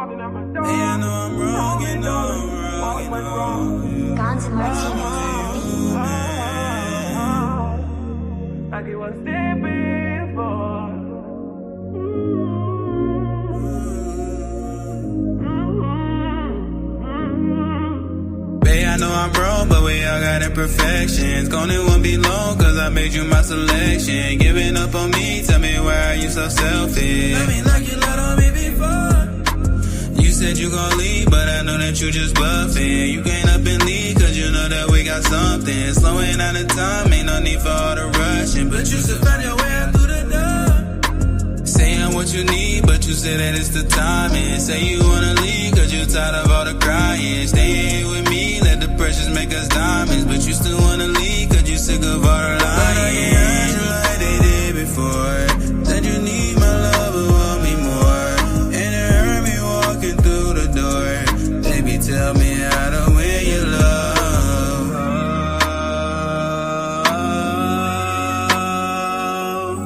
Hey, I know I'm wrong, you know I'm wrong, you know. Guns and Martinez. Like it was there before. Babe, I know I'm wrong, but we all got imperfections. Gonna won't be long, cause I made you my selection. Giving up on me, tell me why are you so selfish? Let me like you lied on me before. You said you gon' leave, but I know that you just bluffing. You can't up and leave, cause you know that we got something. Slowing down the time, ain't no need for all the rushing. But you still find your way out through the door. Saying what you need, but you say that it's the timing. Say you wanna leave, cause you tired of all the crying. Stay here with me, let the pressures make us diamonds. But you still wanna leave, cause you sick of all the lying. Like they did before. Said you need my love, but want me more. And it hurt me walking through the door. Baby, tell me how to win your love.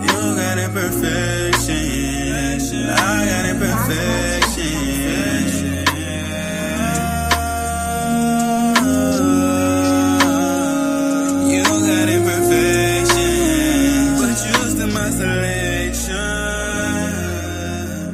You got imperfection, I got imperfection. You got imperfection, but you still my selection.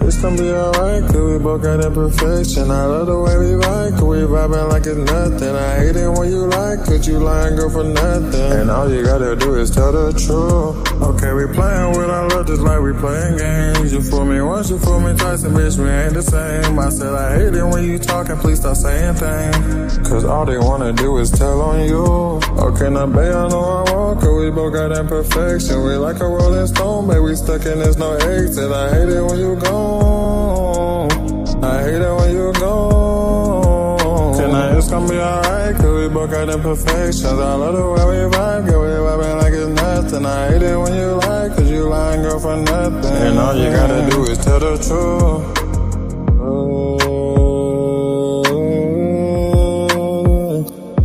It's gonna be alright, cause we both got imperfection. I love the way we vibe, cause we vibing like it's nothing. I hate it when you lie, cause you lying girl for nothing. And all you gotta do is tell the truth. Okay, we playing with our love just like we playing games. You fool me once, you fool me twice, and bitch, we ain't the same. I said I hate it when you talking, please stop saying things. Cause all they wanna do is tell on you. Okay, now babe, I know I'm wrong, cause we both got imperfection. We like a rolling stone, babe, we stuck in there's no exit. I hate it when you gone, I hate it when you gone. Okay, now it's gonna be alright, cause we both got imperfections. I love the way we vibe, cause we vibing like it's nothing. I hate it when you lie, cause you lying girl for nothing. And all you gotta do is tell the truth.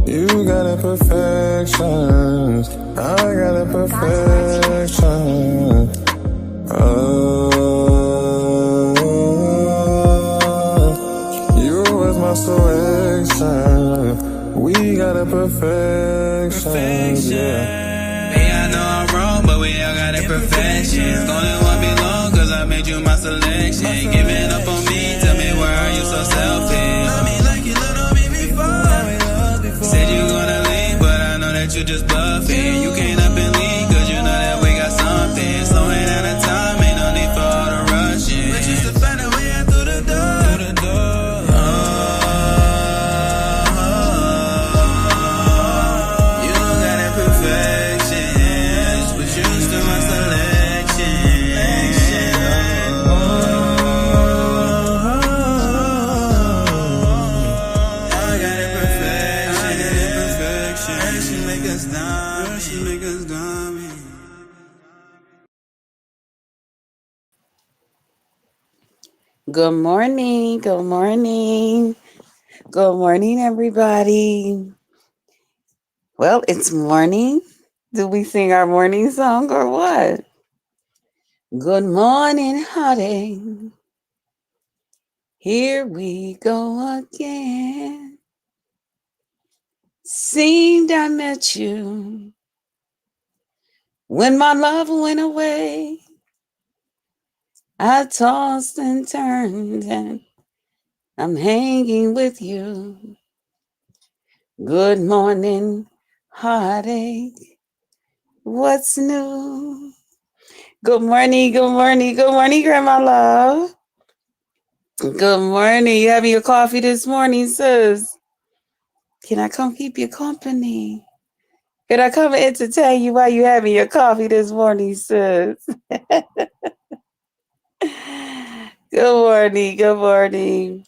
You got imperfections, I got imperfections. You was my selection. We got imperfections, yeah. Hey, I know I'm wrong, but we all got imperfections. Gonna won't be long, cause I made you my selection. Giving up on me, tell me why are you so selfish? Love me like you loved on me before. Said you gonna leave, but I know that you just bluffing. You can't up and leave, cause you know that we got something. Slowing down the time, ain't no need for all the rushing. But you still find a way out through the door. You got imperfections, but you still my selection. I got imperfection. She make us dumb, she make us dumb. Good morning, good morning, good morning, everybody. Well, it's morning. Do we sing our morning song or what? Good morning, honey. Here we go again. Seemed I met you when my love went away. I tossed and turned and I'm hanging with you. Good morning, heartache. What's new? Good morning, good morning, good morning, Grandma Love. Good morning. You having your coffee this morning, sis? Can I come keep you company? Can I come and entertain you while you having your coffee this morning, sis? Good morning, good morning.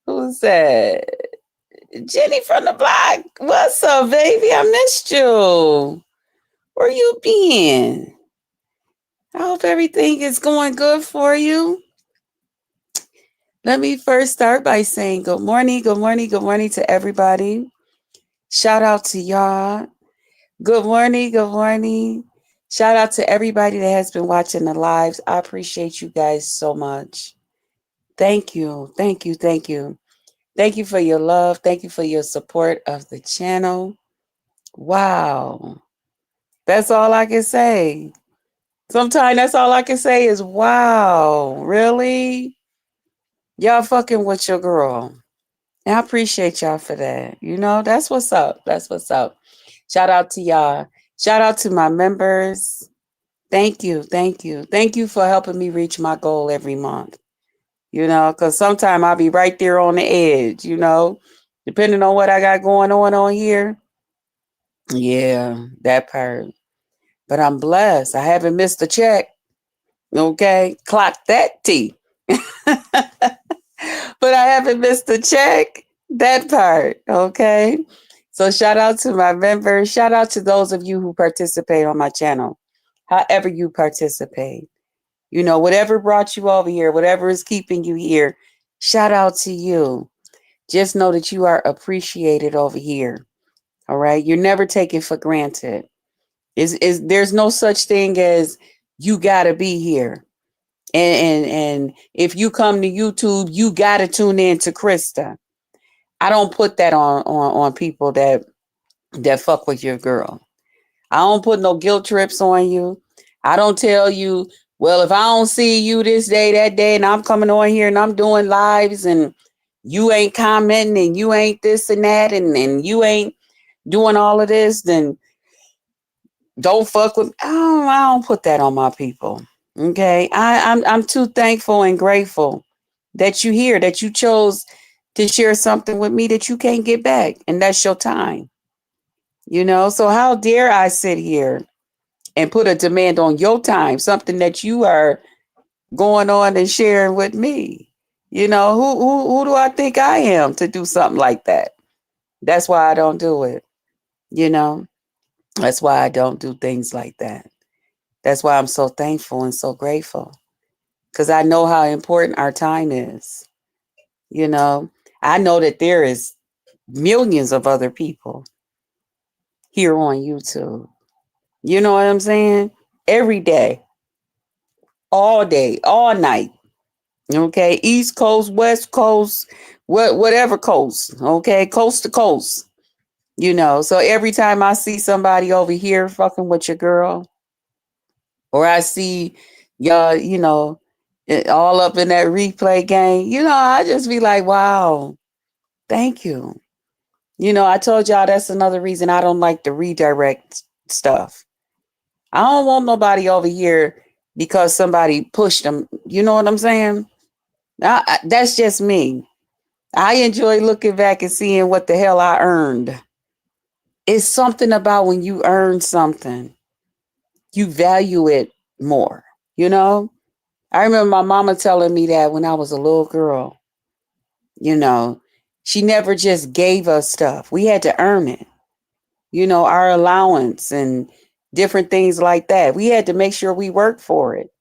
Who's that? Jenny from the block. What's up, baby? I missed you. Where you been? I hope everything is going good for you. Let me first start by saying good morning, good morning, good morning to everybody. Shout out to y'all. Good morning, good morning Shout out to everybody that has been watching the lives. I appreciate you guys so much. Thank you. Thank you. Thank you. Thank you for your love. Thank you for your support of the channel. Wow. That's all I can say. Sometimes that's all I can say is wow. Really? Y'all fucking with your girl. And I appreciate y'all for that. You know, that's what's up. That's what's up. Shout out to y'all. Shout out to my members. Thank you. Thank you. Thank you for helping me reach my goal every month. You know, because sometimes I'll be right there on the edge, you know, depending on what I got going on here. Yeah, that part. But I'm blessed. I haven't missed a check. Okay. Clock that T. But I haven't missed a check. That part. Okay. So shout out to my members. Shout out to those of you who participate on my channel. However you participate. You know, whatever brought you over here, whatever is keeping you here, shout out to you. Just know that you are appreciated over here. All right. You're never taken for granted. There's no such thing as you gotta be here. And if you come to YouTube, you gotta tune in to Krista. I don't put that on people that fuck with your girl. I don't put no guilt trips on you. I don't tell you, well, if I don't see you this day, that day, and I'm coming on here and I'm doing lives and you ain't commenting and you ain't this and that and you ain't doing all of this, then don't fuck with me. I don't put that on my people. Okay. I'm too thankful and grateful that you here, that you chose to share something with me that you can't get back. And that's your time. You know, so how dare I sit here and put a demand on your time, something that you are going on and sharing with me? You know, who do I think I am to do something like that? That's why I don't do it. You know, that's why I don't do things like that. That's why I'm so thankful and so grateful because I know how important our time is. You know, I know that there is millions of other people here on YouTube. You know what I'm saying? Every day, all night. Okay, East Coast, West Coast, whatever coast. Okay, coast to coast. You know, so every time I see somebody over here fucking with your girl, or I see y'all, you know, all up in that replay game, you know, I just be like, wow, thank you. You know, I told y'all that's another reason I don't like the redirect stuff. I don't want nobody over here because somebody pushed them. You know what I'm saying? That's just me. I enjoy looking back and seeing what the hell I earned. It's something about when you earn something, you value it more, you know? I remember my mama telling me that when I was a little girl. You know, she never just gave us stuff. We had to earn it. You know, our allowance and different things like that. We had to make sure we worked for it.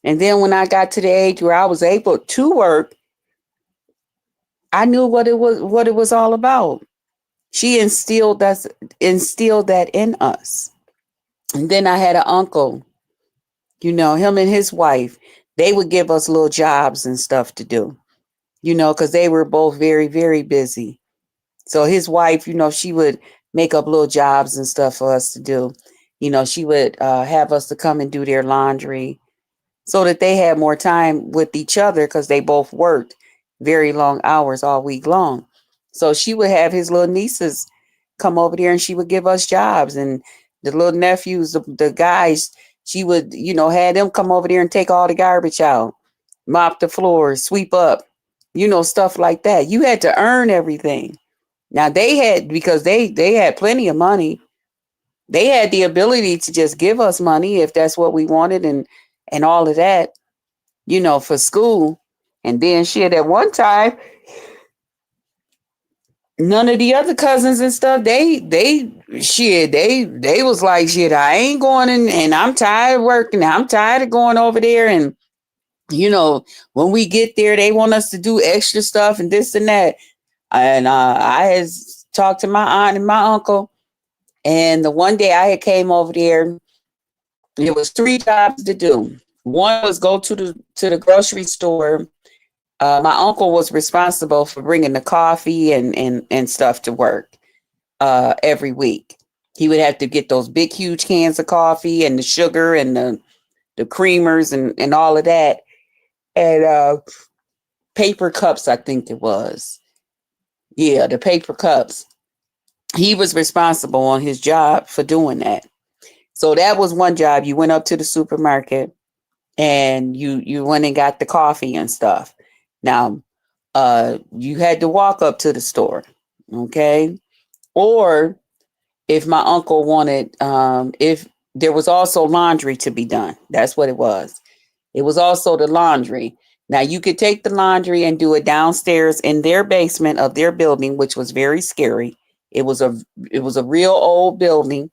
And then when I got to the age where I was able to work, I knew what it was all about. She instilled that in us. And then I had an uncle, you know, him and his wife, they would give us little jobs and stuff to do, you know, because they were both very, very busy. So his wife, you know, she would make up little jobs and stuff for us to do. You know, she would have us to come and do their laundry so that they had more time with each other because they both worked very long hours all week long. So she would have his little nieces come over there and she would give us jobs. And the little nephews, the guys, she would, you know, have them come over there and take all the garbage out, mop the floors, sweep up, you know, stuff like that. You had to earn everything. Now they had, because they had plenty of money. They had the ability to just give us money if that's what we wanted and all of that, you know, for school. And then shit, at one time, none of the other cousins and stuff, they was like, shit, I ain't going in and I'm tired of working. I'm tired of going over there. And, you know, when we get there, they want us to do extra stuff and this and that. And I had talked to my aunt and my uncle. And the one day I had came over there It was three jobs to do. One was go to the grocery store. My uncle was responsible for bringing the coffee and stuff to work every week. He would have to get those big, huge cans of coffee and the sugar and the creamers and all of that. And paper cups, I think it was. Yeah, the paper cups. He was responsible on his job for doing that. So that was one job. You went up to the supermarket and you went and got the coffee and stuff. Now, you had to walk up to the store, okay? Or if my uncle wanted, if there was also laundry to be done, that's what it was. It was also the laundry. Now you could take the laundry and do it downstairs in their basement of their building, which was very scary. It was a it was a real old building.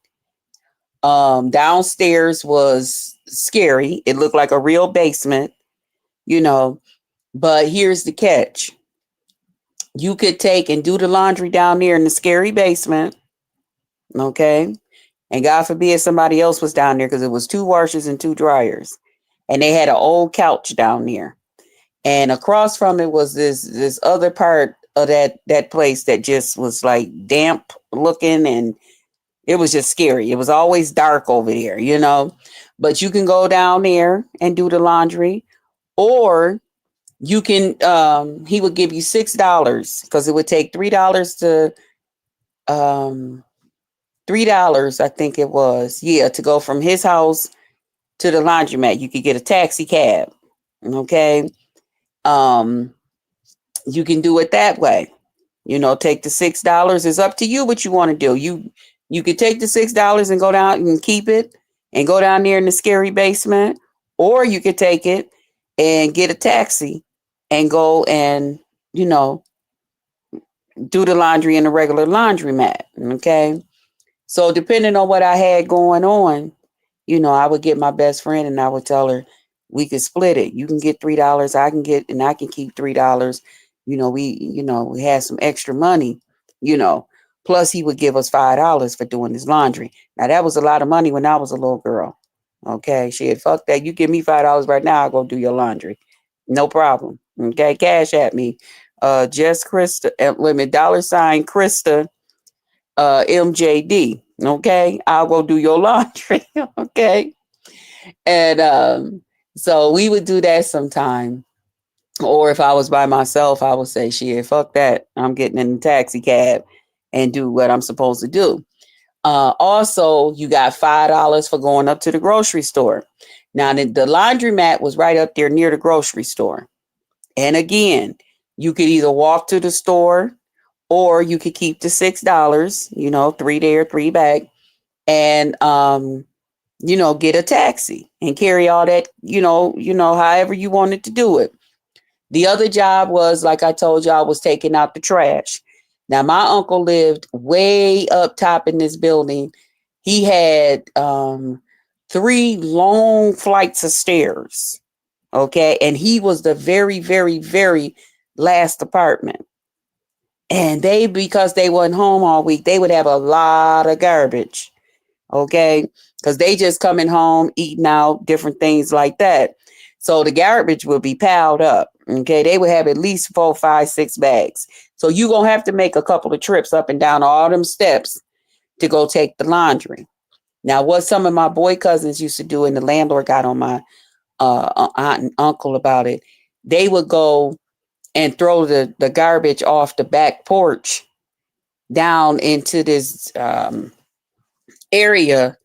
Downstairs was scary. It looked like a real basement, you know. But here's the catch: you could take and do the laundry down there in the scary basement, okay? And God forbid somebody else was down there because it was two washers and two dryers, and they had an old couch down there. And across from it was this other part of that place that just was like damp looking, and it was just scary. It was always dark over there, you know. But you can go down there and do the laundry, or you can. He would give you $6 because it would take $3 to um $3, I think it was, yeah, to go from his house to the laundromat. You could get a taxi cab, okay. Um, you can do it that way. You know, take the $6. It's up to you what you want to do. You could take the $6 and go down and keep it and go down there in the scary basement, or you could take it and get a taxi and go and, you know, do the laundry in a regular laundromat. Okay. So depending on what I had going on, you know, I would get my best friend and I would tell her we could split it. You can get $3, I can keep $3. We had some extra money, you know. Plus he would give us $5 for doing his laundry. Now that was a lot of money when I was a little girl. Okay. She had fuck that. You give me $5 right now, I'll go do your laundry. No problem. Okay. Cash at me. Just Krista, $, Krista MJD. Okay. I'll go do your laundry. Okay. And so we would do that sometime. Or if I was by myself, I would say, shit, fuck that. I'm getting in the taxi cab and do what I'm supposed to do. Also, you got $5 for going up to the grocery store. Now, the laundromat was right up there near the grocery store. And again, you could either walk to the store or you could keep the $6, you know, 3 there, 3 back, and get a taxi and carry all that, however you wanted to do it. The other job was, like I told you, I was taking out the trash. Now, my uncle lived way up top in this building. He had 3 long flights of stairs. Okay. And he was the very, very, very last apartment. And because they wasn't home all week, they would have a lot of garbage. Okay. Because they just coming home, eating out, different things like that. So the garbage would be piled up. Okay. They would have at least 4, 5, 6 bags. So you're going to have to make a couple of trips up and down all them steps to go take the laundry. Now, what some of my boy cousins used to do, and the landlord got on my aunt and uncle about it, they would go and throw the garbage off the back porch down into this area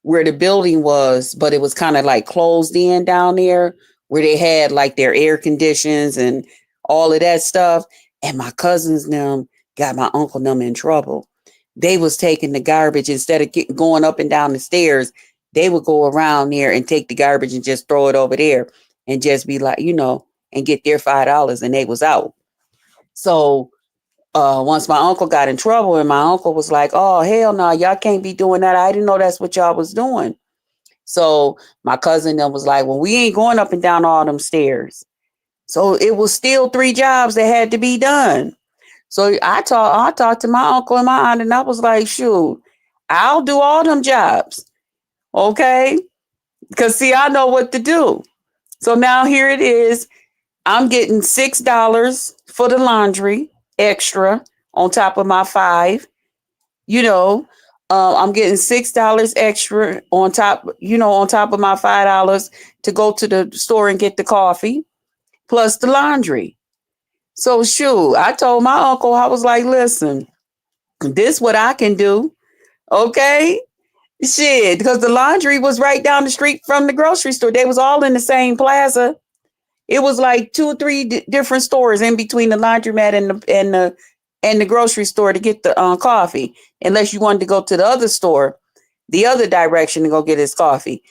where the building was, but it was kind of like closed in down there where they had like their air conditions and all of that stuff. And my cousins them got my uncle them in trouble. They was taking the garbage instead of going up and down the stairs. They would go around there and take the garbage and just throw it over there and just be like, and get their $5 and they was out. So once my uncle got in trouble and my uncle was like, oh, hell no, y'all can't be doing that. I didn't know that's what y'all was doing. So my cousin then was like, well, we ain't going up and down all them stairs. So it was still 3 jobs that had to be done. So I talked to my uncle and my aunt and I was like, shoot, I'll do all them jobs. Okay. Because see, I know what to do. So now here it is. I'm getting $6 for the laundry extra on top of my five. You know, I'm getting $6 extra on top, on top of my $5 to go to the store and get the coffee, plus the laundry. So shoot, I told my uncle, I was like, listen, this what I can do. Okay. Shit, because the laundry was right down the street from the grocery store. They was all in the same plaza. It was like two or three different stores in between the laundromat and the grocery store to get the coffee. Unless you wanted to go to the other store, the other direction to go get his coffee.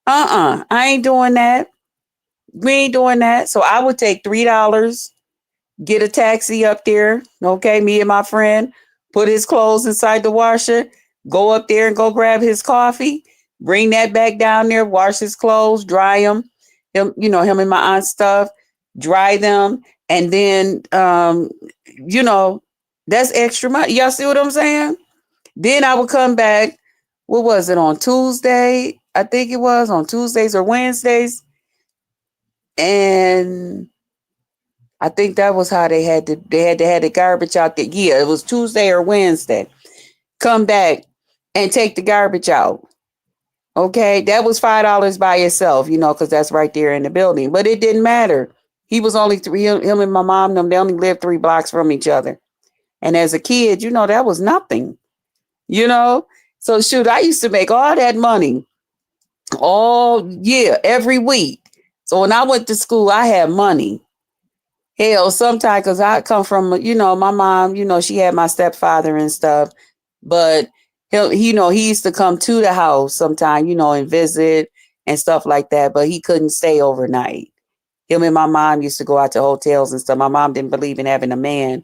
I ain't doing that. We ain't doing that. So I would take $3, get a taxi up there. Okay, me and my friend, put his clothes inside the washer, go up there and go grab his coffee, bring that back down there, wash his clothes, dry them. Him and my aunt's stuff, dry them, and then that's extra money. Y'all see what I'm saying? Then I would come back. What was it, on Tuesday? I think it was on Tuesdays or Wednesdays. And I think that was how they had to have the garbage out there. Yeah, it was Tuesday or Wednesday. Come back and take the garbage out. Okay, that was $5 by itself, because that's right there in the building. But it didn't matter. He was only three. Him and my mom, they only lived 3 blocks from each other. And as a kid, that was nothing. So shoot, I used to make all that money all year, every week. So when I went to school, I had money. Hell, sometimes, because I come from, my mom, she had my stepfather and stuff, but he used to come to the house sometime, and visit and stuff like that, but he couldn't stay overnight. Him and my mom used to go out to hotels and stuff. My mom didn't believe in having a man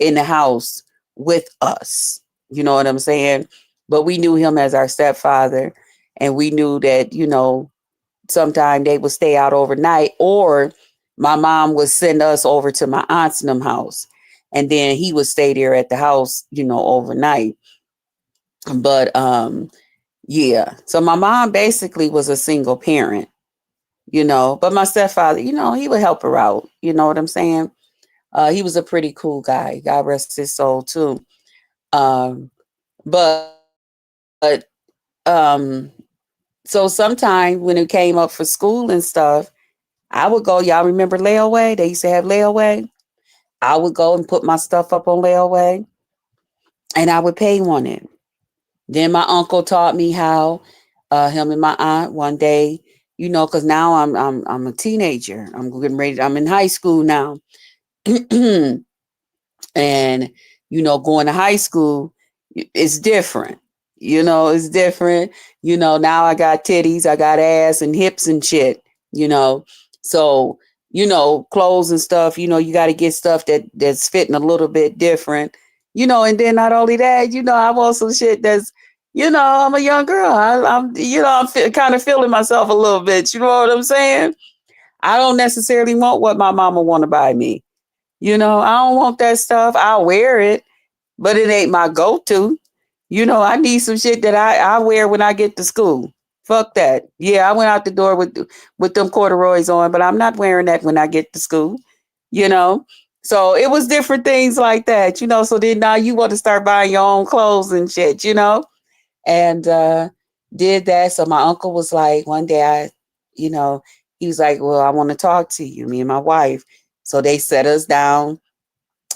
in the house with us. You know what I'm saying? But we knew him as our stepfather, and we knew that, sometime they would stay out overnight, or my mom would send us over to my aunt's and them house, and then he would stay there at the house, overnight. But yeah. So my mom basically was a single parent, but my stepfather, he would help her out. You know what I'm saying? He was a pretty cool guy. God rest his soul too. But so sometime when it came up for school and stuff, I would go. Y'all remember layaway? They used to have layaway. I would go and put my stuff up on layaway, and I would pay on it. Then my uncle taught me how. Him and my aunt one day, because now I'm a teenager. I'm getting ready. I'm in high school now, and going to high school is different. It's different. Now I got titties, I got ass and hips and shit. So clothes and stuff. You got to get stuff that's fitting a little bit different. And then not only that, I want some shit that's, I'm a young girl. I'm kind of feeling myself a little bit. You know what I'm saying? I don't necessarily want what my mama want to buy me. I don't want that stuff. I'll wear it, but it ain't my go-to. I need some shit that I wear when I get to school. Fuck that. Yeah, I went out the door with them corduroys on, but I'm not wearing that when I get to school. So it was different things like that. So then now you want to start buying your own clothes and shit. And did that. So my uncle was like, one day he was like, well, I want to talk to you, me and my wife. So they set us down.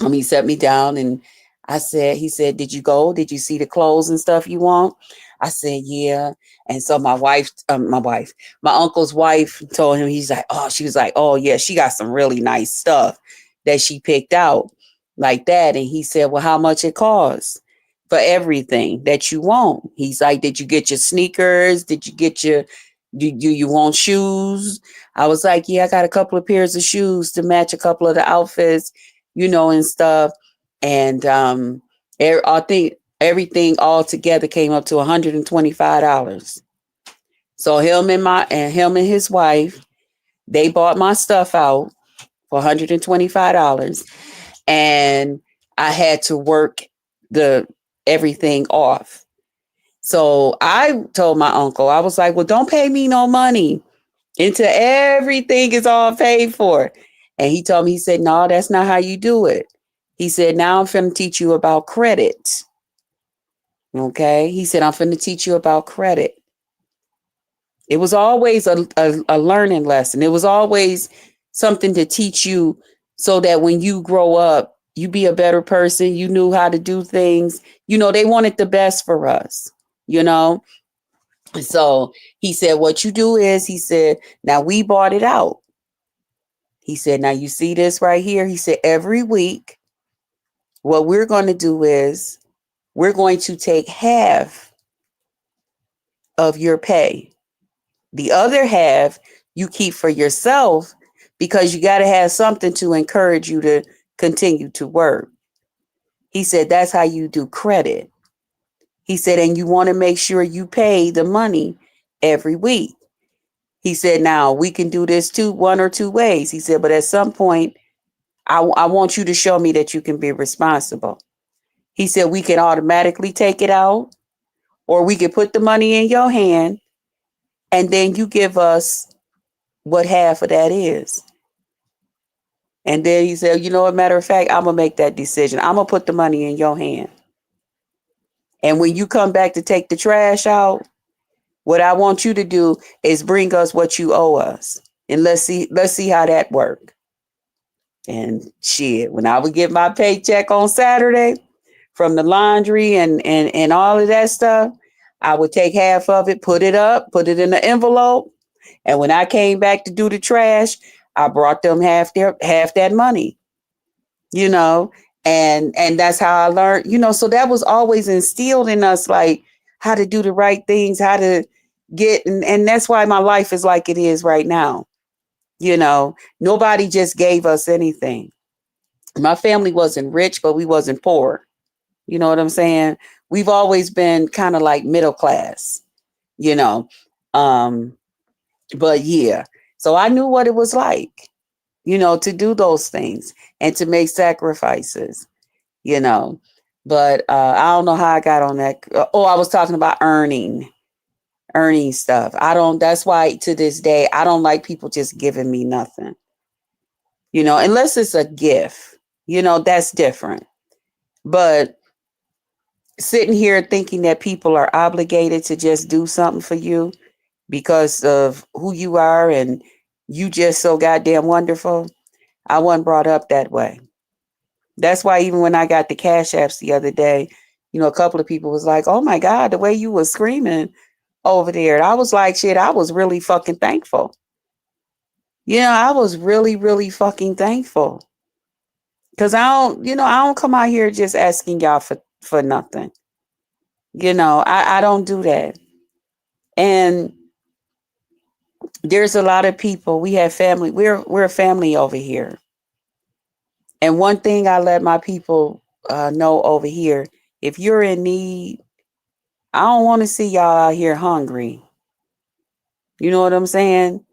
He set me down, and he said, did you go? Did you see the clothes and stuff you want? I said, yeah. And so my uncle's wife told him, she was like, oh yeah, she got some really nice stuff that she picked out like that. And he said, well, how much it costs for everything that you want? He's like, did you get your sneakers? Did you get do you want shoes? I was like, yeah, I got a couple of pairs of shoes to match a couple of the outfits, and stuff. And I think everything all together came up to $125. So him and his wife, they bought my stuff out for $125, and I had to work everything off. So I told my uncle, I was like, well, don't pay me no money until everything is all paid for. And he told me, he said, no, that's not how you do it. He said, now I'm finna teach you about credit. Okay. He said, I'm finna teach you about credit. It was always a learning lesson. It was always something to teach you so that when you grow up, you be a better person. You knew how to do things. You know, they wanted the best for us, you know? So he said, what you do is, he said, now we bought it out. He said, now you see this right here? He said, every week, what we're going to do is we're going to take half of your pay. The other half you keep for yourself because you got to have something to encourage you to continue to work. He said, that's how you do credit. He said, and you want to make sure you pay the money every week. He said, now we can do this one or two ways. He said, but at some point, I want you to show me that you can be responsible. He said, we can automatically take it out, or we can put the money in your hand, and then you give us what half of that is. And then he said, you know, as a matter of fact, I'm going to make that decision. I'm going to put the money in your hand. And when you come back to take the trash out, what I want you to do is bring us what you owe us. And let's see how that works. And shit, when I would get my paycheck on Saturday from the laundry and all of that stuff, I would take half of it, put it in the envelope. And when I came back to do the trash, I brought them half that money, you know, and that's how I learned, you know, so that was always instilled in us, like how to do the right things, how to get, and that's why my life is like it is right now. You know, nobody just gave us anything. My family wasn't rich, but we wasn't poor. You know what I'm saying? We've always been kind of like middle class, you know. Um, but yeah, so I knew what it was like, you know, to do those things and to make sacrifices, you know. But I don't know how I got on that. Oh, I was talking about earning stuff. That's why to this day, I don't like people just giving me nothing, you know, unless it's a gift, you know, that's different. But sitting here thinking that people are obligated to just do something for you because of who you are and you just so goddamn wonderful, I wasn't brought up that way. That's why even when I got the cash apps the other day, you know, a couple of people was like, oh my God, the way you was screaming over there. And I was like, shit, I was really fucking thankful. You know, I was really, really fucking thankful. Cause I don't come out here just asking y'all for nothing. You know, I don't do that. And there's a lot of people. We have family. We're a family over here. And one thing I let my people know over here, if you're in need, I don't want to see y'all out here hungry. You know what I'm saying?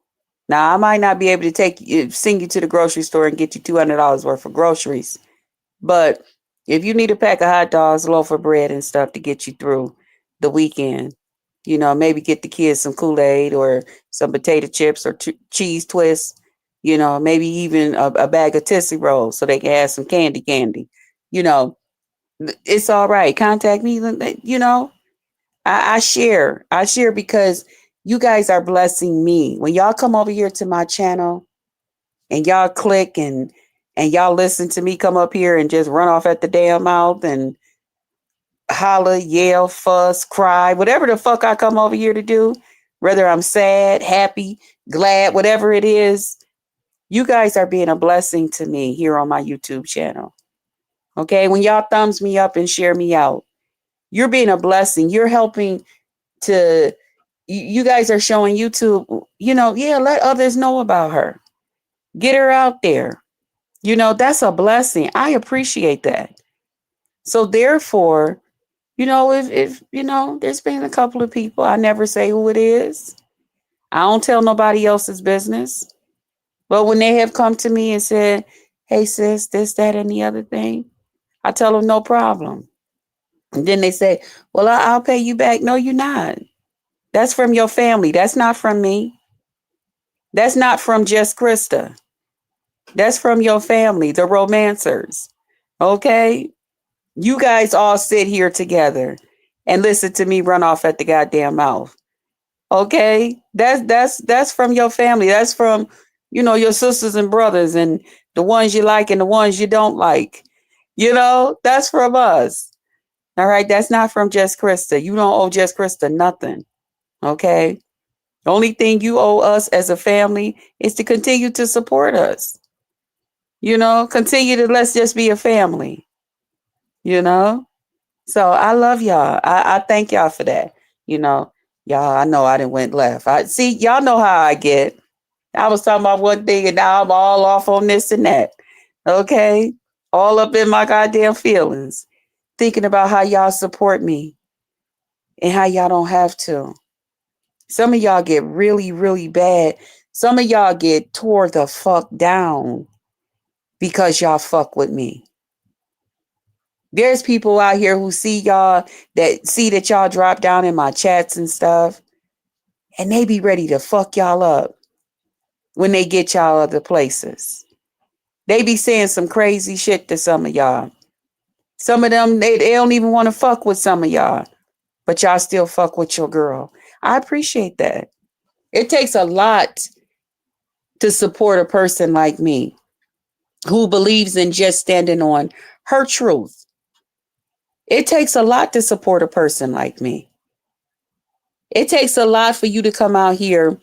Now, I might not be able to send you to the grocery store and get you $200 worth of groceries. But if you need a pack of hot dogs, a loaf of bread and stuff to get you through the weekend, you know, maybe get the kids some Kool-Aid or some potato chips or cheese twists, you know, maybe even a bag of Tootsie Rolls so they can have some candy. You know, it's all right. Contact me, you know. I share because you guys are blessing me. When y'all come over here to my channel and y'all click and y'all listen to me come up here and just run off at the damn mouth and holler, yell, fuss, cry, whatever the fuck I come over here to do, whether I'm sad, happy, glad, whatever it is, you guys are being a blessing to me here on my YouTube channel. Okay, when y'all thumbs me up and share me out, you're being a blessing. You're helping to, you guys are showing YouTube, you know, yeah, let others know about her. Get her out there. You know, that's a blessing. I appreciate that. So therefore, you know, if you know, there's been a couple of people, I never say who it is. I don't tell nobody else's business. But when they have come to me and said, hey sis, this, that, and the other thing, I tell them no problem. And then they say, well, I'll pay you back. No, you're not. That's from your family. That's not from me. That's not from just Krista. That's from your family, the romancers. Okay? You guys all sit here together and listen to me run off at the goddamn mouth. Okay? That's from your family. That's from, your sisters and brothers and the ones you like and the ones you don't like. That's from us. All right? That's not from Just Krista. You don't owe Just Krista nothing. Okay? The only thing you owe us as a family is to continue to support us. Continue to let's just be a family. So I love y'all. I thank y'all for that. Y'all, I know I didn't went left. I see y'all know how I get. I was talking about one thing and now I'm all off on this and that. Okay? All up in my goddamn feelings. Thinking about how y'all support me and how y'all don't have to. Some of y'all get really, really bad. Some of y'all get tore the fuck down because y'all fuck with me. There's people out here who see y'all, that see that y'all drop down in my chats and stuff, and they be ready to fuck y'all up when they get y'all other places. They be saying some crazy shit to some of y'all. Some of them, they don't even want to fuck with some of y'all, but y'all still fuck with your girl. I appreciate that. It takes a lot to support a person like me who believes in just standing on her truth. It takes a lot to support a person like me. It takes a lot for you to come out here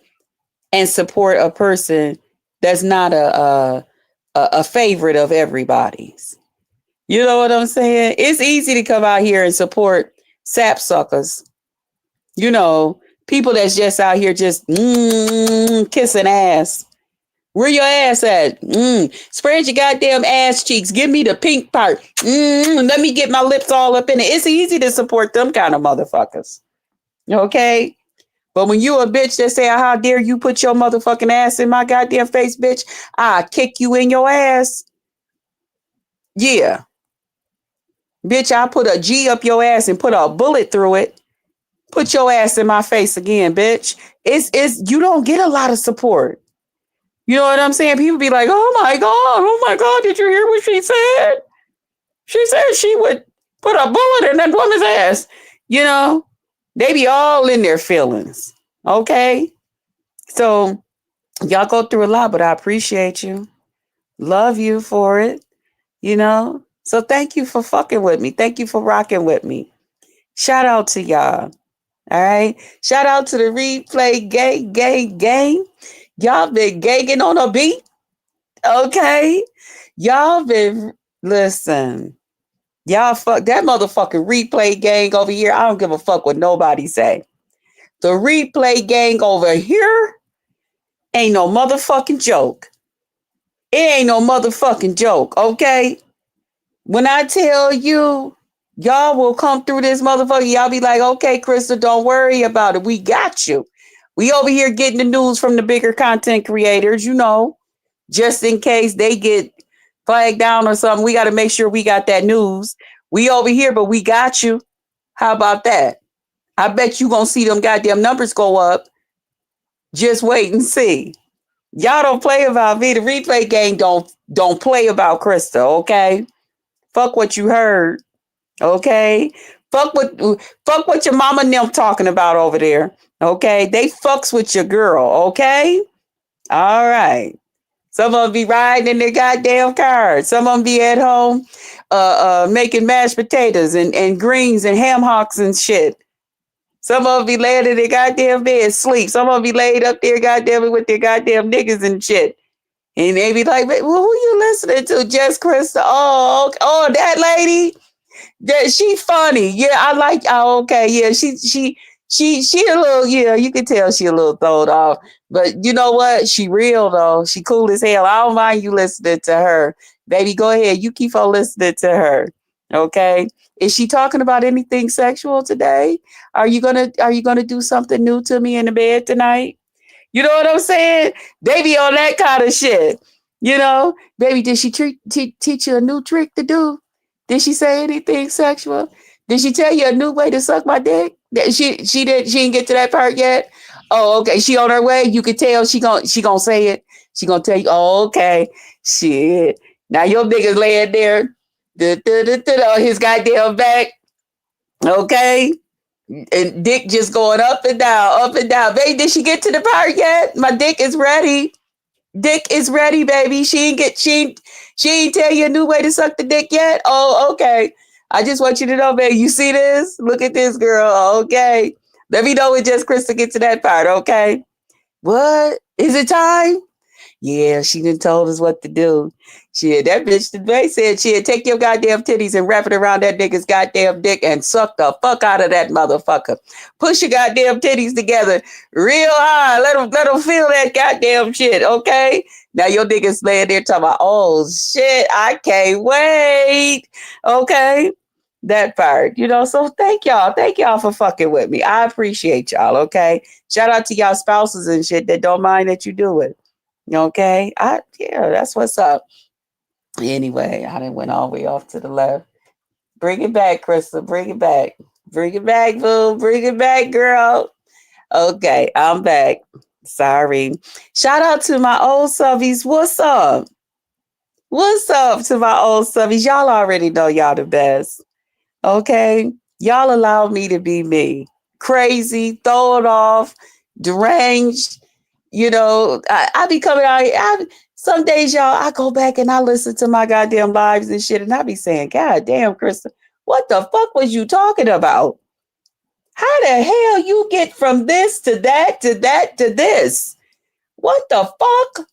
and support a person that's not a favorite of everybody's. You know what I'm saying? It's easy to come out here and support sapsuckers. People that's just out here just kissing ass. Where your ass at? Spread your goddamn ass cheeks. Give me the pink part. Let me get my lips all up in it. It's easy to support them kind of motherfuckers. Okay? But when you a bitch that say, how dare you put your motherfucking ass in my goddamn face, bitch, I kick you in your ass. Yeah. Bitch, I put a G up your ass and put a bullet through it. Put your ass in my face again, bitch. It's you don't get a lot of support. You know what I'm saying? People be like, oh my God, did you hear what she said? She said she would put a bullet in that woman's ass. They be all in their feelings. Okay? So y'all go through a lot, but I appreciate you. Love you for it. So thank you for fucking with me. Thank you for rocking with me. Shout out to y'all. All right? Shout out to the replay gang. Y'all been gagging on a beat. Okay? Y'all been, listen. Y'all fuck that motherfucking replay gang over here. I don't give a fuck what nobody say. The replay gang over here ain't no motherfucking joke. It ain't no motherfucking joke, okay? When I tell you, y'all will come through this motherfucker, y'all be like, okay, Krista, don't worry about it. We got you. We over here getting the news from the bigger content creators, just in case they get flagged down or something. We got to make sure we got that news. We over here, but we got you. How about that? I bet you gonna see them goddamn numbers go up. Just wait and see. Y'all don't play about me. The replay game don't play about Krista, okay? Fuck what you heard, okay? Fuck what your mama and them talking about over there, okay? They fucks with your girl, okay? All right. Some of them be riding in their goddamn cars. Some of them be at home making mashed potatoes and greens and ham hocks and shit. Some of them be laying in their goddamn bed sleep. Some of them be laid up there goddamn with their goddamn niggas and shit. And they be like, well, who you listening to? Just Krista. Oh, that lady? Yeah, she funny. Yeah, I like. Oh, okay. Yeah, she a little. Yeah, you can tell she a little thrown off. But you know what? She real though. She cool as hell. I don't mind you listening to her, baby. Go ahead. You keep on listening to her. Okay. Is she talking about anything sexual today? Are you gonna do something new to me in the bed tonight? You know what I'm saying? They be on that kind of shit. Baby, did she teach you a new trick to do? Did she say anything sexual? Did she tell you a new way to suck my dick? She didn't get to that part yet. Oh, okay. She on her way. You could tell she gonna say it. She gonna tell you. Oh, okay. Shit. Now your nigga's laying there, on his goddamn back. Okay. And dick just going up and down, up and down. Baby, did she get to the part yet? My dick is ready. Dick is ready, baby. She ain't tell you a new way to suck the dick yet. Oh, okay. I just want you to know, baby. You see this? Look at this girl. Okay. Let me know when Just Chris to get to that part. Okay. What? Is it time? Yeah, she done told us what to do. Shit, that bitch today said she'd take your goddamn titties and wrap it around that nigga's goddamn dick and suck the fuck out of that motherfucker. Push your goddamn titties together real high. Let them feel that goddamn shit, okay? Now your nigga's laying there talking about, oh shit, I can't wait. Okay? That part, so thank y'all. Thank y'all for fucking with me. I appreciate y'all, okay? Shout out to y'all spouses and shit that don't mind that you do it. Okay, that's what's up. Anyway, I done went all the way off to the left. Bring it back, Crystal. Bring it back. Bring it back, boo. Bring it back, girl. Okay, I'm back. Sorry. Shout out to my old subbies. What's up? What's up to my old subbies? Y'all already know y'all the best. Okay, y'all allow me to be me. Crazy, throw it off, deranged. I be coming out here. Some days, y'all, I go back and I listen to my goddamn lives and shit, and I be saying, God damn, Krista, what the fuck was you talking about? How the hell you get from this to that to that to this? What the fuck?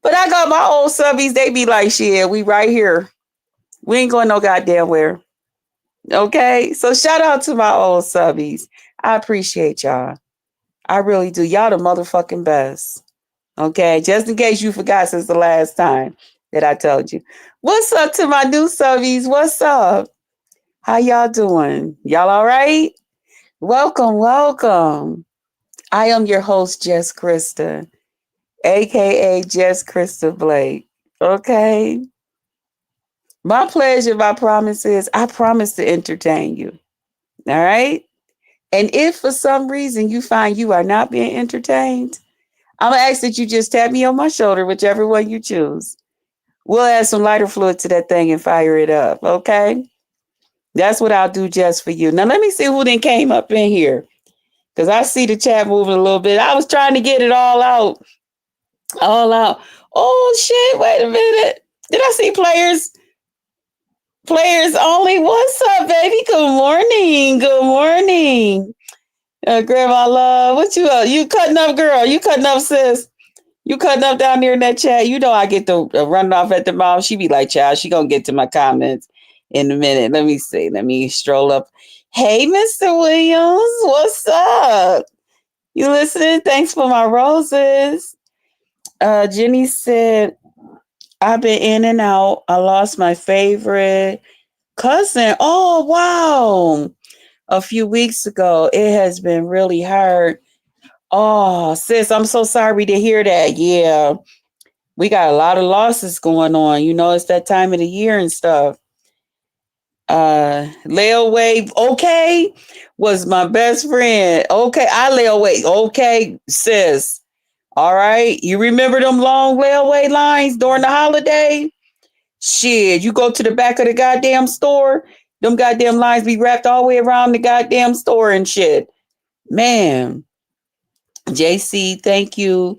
But I got my old subbies, they be like, shit, we right here. We ain't going no goddamn where. Okay? So shout out to my old subbies. I appreciate y'all. I really do. Y'all the motherfucking best. Okay, just in case you forgot since the last time that I told you. What's up to my new subbies? What's up? How y'all doing? Y'all all right? Welcome, welcome. I am your host, Jess Krista, aka Jess Krista Blake. Okay. My pleasure, my promise is I promise to entertain you. All right. And if for some reason you find you are not being entertained, I'm going to ask that you just tap me on my shoulder, whichever one you choose. We'll add some lighter fluid to that thing and fire it up, okay? That's what I'll do just for you. Now, let me see who then came up in here, because I see the chat moving a little bit. I was trying to get it all out. All out. Oh, shit, wait a minute. Did I see players? Players only. What's up, baby? Good morning. Good morning. Grandma Love, what you up? You cutting up, girl? You cutting up, sis? You cutting up down there in that chat? You know I get to run off at the mouth. She be like, child, she gonna get to my comments in a minute. Let me see. Let me stroll up. Hey, Mr. Williams, what's up? You listening? Thanks for my roses. Jenny said, I've been in and out. I lost my favorite cousin. Oh, wow. A few weeks ago. It has been really hard. Oh, sis, I'm so sorry to hear that. Yeah, we got a lot of losses going on. It's that time of the year and stuff. Layaway, okay, was my best friend. Okay, I lay away. Okay, sis. All right. You remember them long layaway lines during the holiday? Shit, you go to the back of the goddamn store, them goddamn lines be wrapped all the way around the goddamn store and shit. Man, JC, thank you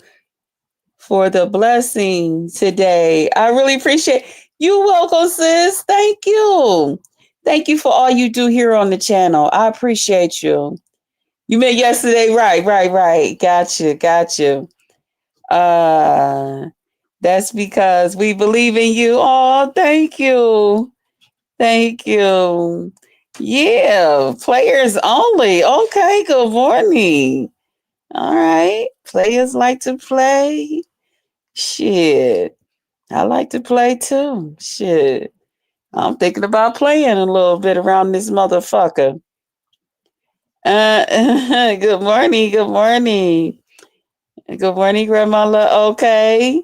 for the blessing today. I really appreciate you. Welcome, sis. Thank you. Thank you for all you do here on the channel. I appreciate you. You met yesterday, right. Gotcha. That's because we believe in you. Oh, thank you. Thank you. Yeah, players only. Okay, good morning. All right. Players like to play. Shit. I like to play too. Shit. I'm thinking about playing a little bit around this motherfucker. Good morning. Good morning. Good morning, Grandma. Okay.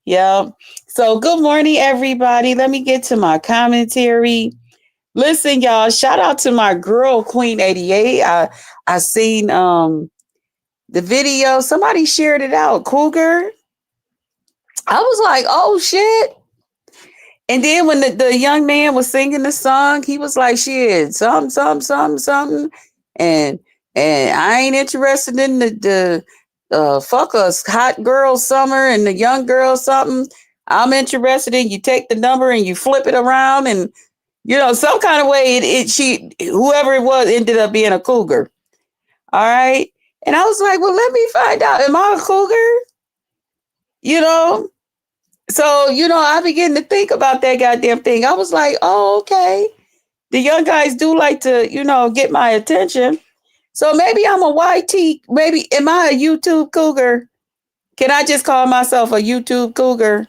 Yeah. So good morning, everybody. Let me get to my commentary. Listen, y'all, shout out to my girl Queen 88. I seen the video. Somebody shared it out. Cougar. I was like, oh shit. And then when the young man was singing the song, he was like, shit, something. And I ain't interested in the fuck us hot girl summer and the young girl something. I'm interested in you take the number and you flip it around and some kind of way she whoever it was ended up being a cougar. All right. And I was like, well, let me find out. Am I a cougar? You know? So, I began to think about that goddamn thing. I was like, oh, okay. The young guys do like to, get my attention. So maybe I'm a YT. Maybe, am I a YouTube cougar? Can I just call myself a YouTube cougar?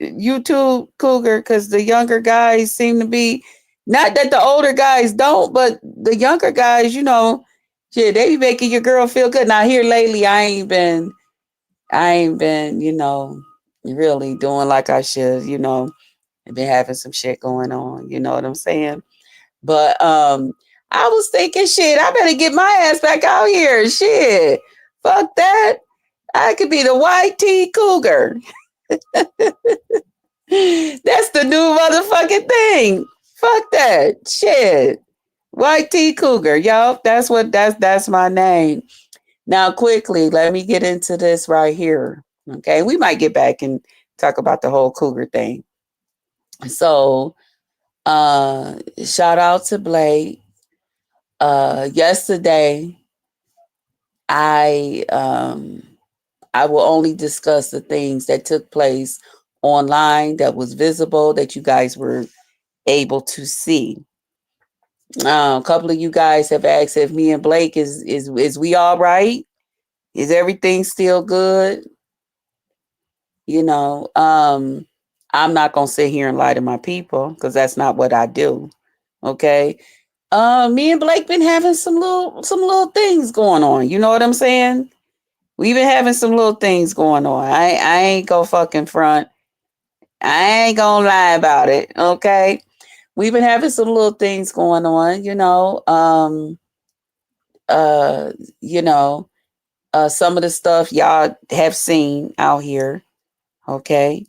YouTube cougar, because the younger guys seem to be, not that the older guys don't, but the younger guys, shit, they be making your girl feel good. Now here lately, I ain't been, really doing like I should, I've been having some shit going on, you know what I'm saying? But I was thinking, shit, I better get my ass back out here. Shit. Fuck that. I could be the YT cougar. That's the new motherfucking thing. Fuck that. Shit. YT cougar, y'all. That's my name. Now, quickly, let me get into this right here. Okay, we might get back and talk about the whole cougar thing. So, shout out to Blake. Yesterday, I will only discuss the things that took place online that was visible that you guys were able to see. A couple of you guys have asked if me and Blake is we all right? Is everything still good? I'm not gonna sit here and lie to my people because that's not what I do. Okay. Me and Blake been having some little things going on. You know what I'm saying? We've been having some little things going on. I ain't gonna fucking front. I ain't gonna lie about it. Okay. We've been having some little things going on, some of the stuff y'all have seen out here. Okay.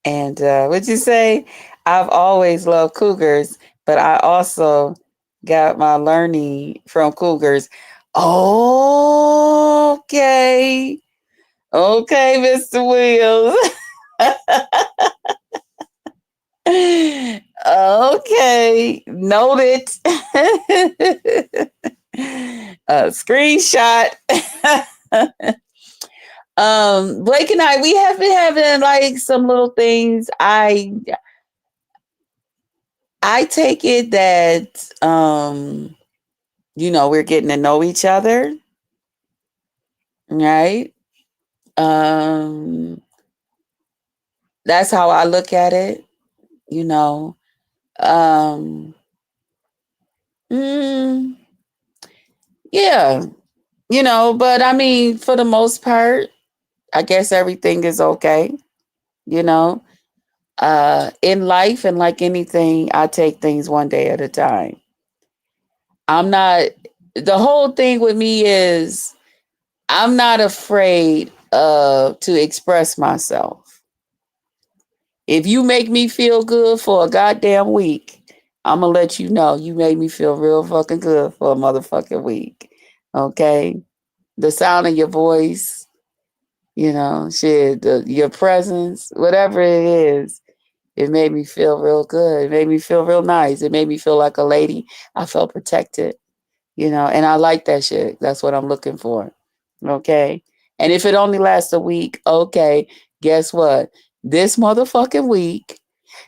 And what'd you say? I've always loved cougars, but I also got my learning from cougars. Okay. Okay, Mr. Wills. Okay. Noted. Screenshot. Blake and I, we have been having like some little things. I take it that we're getting to know each other, right? That's how I look at it, yeah, but I mean, for the most part, I guess everything is okay, in life, and like anything, I take things one day at a time. The whole thing with me is I'm not afraid to express myself. If you make me feel good for a goddamn week, I'm going to let you know you made me feel real fucking good for a motherfucking week. Okay? The sound of your voice, your presence, whatever it is, it made me feel real good. It made me feel real nice. It made me feel like a lady. I felt protected, and I like that shit. That's what I'm looking for. Okay? And if it only lasts a week, okay, guess what? This motherfucking week,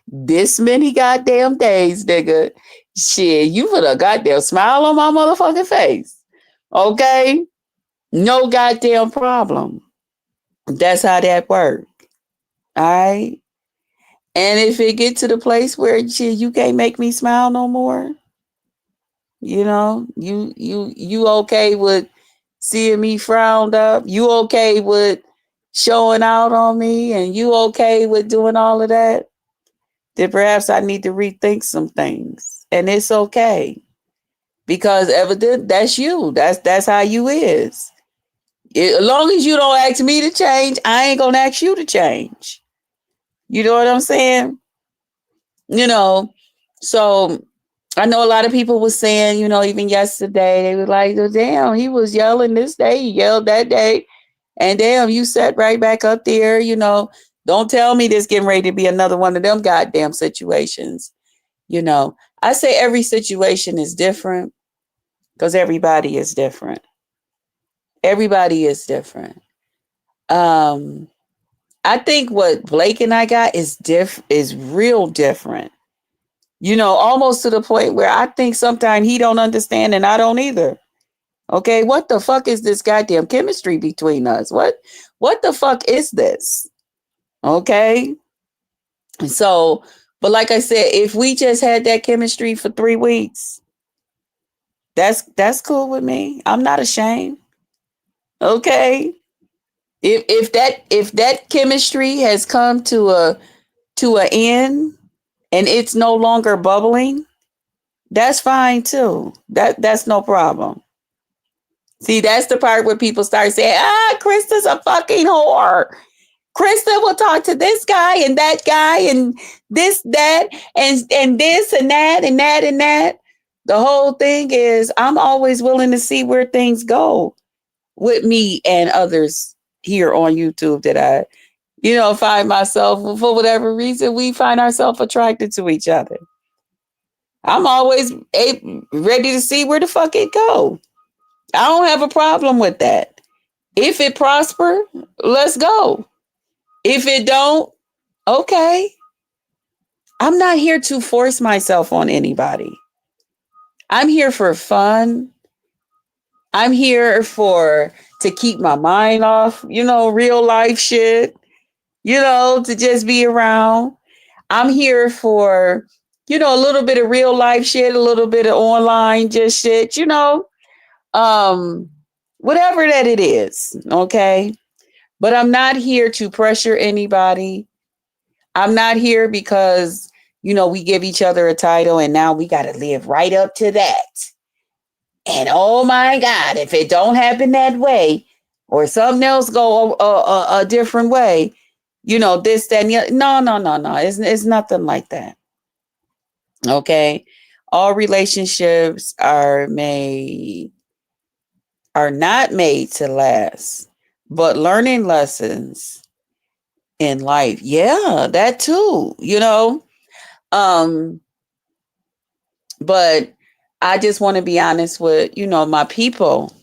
this many goddamn days, nigga, shit, you put a goddamn smile on my motherfucking face. Okay? No goddamn problem. That's how that works. All right? And if it get to the place where shit, you can't make me smile no more, you okay with seeing me frowned up? You okay with showing out on me? And you okay with doing all of that? then perhaps I need to rethink some things. And it's okay. Because evident that's you. That's how you is. As long as you don't ask me to change, I ain't gonna ask you to change. You know what I'm saying? You know, so I know a lot of people was saying, even yesterday, they were like, oh, damn, he was yelling this day, he yelled that day. And damn, you sat right back up there, Don't tell me this getting ready to be another one of them goddamn situations. I say every situation is different because everybody is different. Everybody is different. I think what Blake and I got is real different. Almost to the point where I think sometimes he don't understand and I don't either. Okay, what the fuck is this goddamn chemistry between us? What the fuck is this? Okay. So, but like I said, if we just had that chemistry for 3 weeks, that's cool with me. I'm not ashamed. Okay. If that chemistry has come to an end and it's no longer bubbling, that's fine too. That's no problem. See, that's the part where people start saying, Krista's a fucking whore. Krista will talk to this guy and this, that, and this and that and that and that. The whole thing is I'm always willing to see where things go with me and others here on YouTube that I, find myself, for whatever reason, we find ourselves attracted to each other. I'm always ready to see where the fuck it go. I don't have a problem with that. If it prosper, let's go. If it don't, okay. I'm not here to force myself on anybody. I'm here for fun. I'm here to keep my mind off, real life shit, to just be around. I'm here for, a little bit of real life shit, a little bit of online just shit, whatever that it is. Okay. But I'm not here to pressure anybody. I'm not here because, we give each other a title and now we got to live right up to that. And oh my God, if it don't happen that way or something else go a different way, this, that, and the other. No. It's nothing like that. Okay. All relationships are not made to last, but learning lessons in life. Yeah, that too, but I just want to be honest with, my people,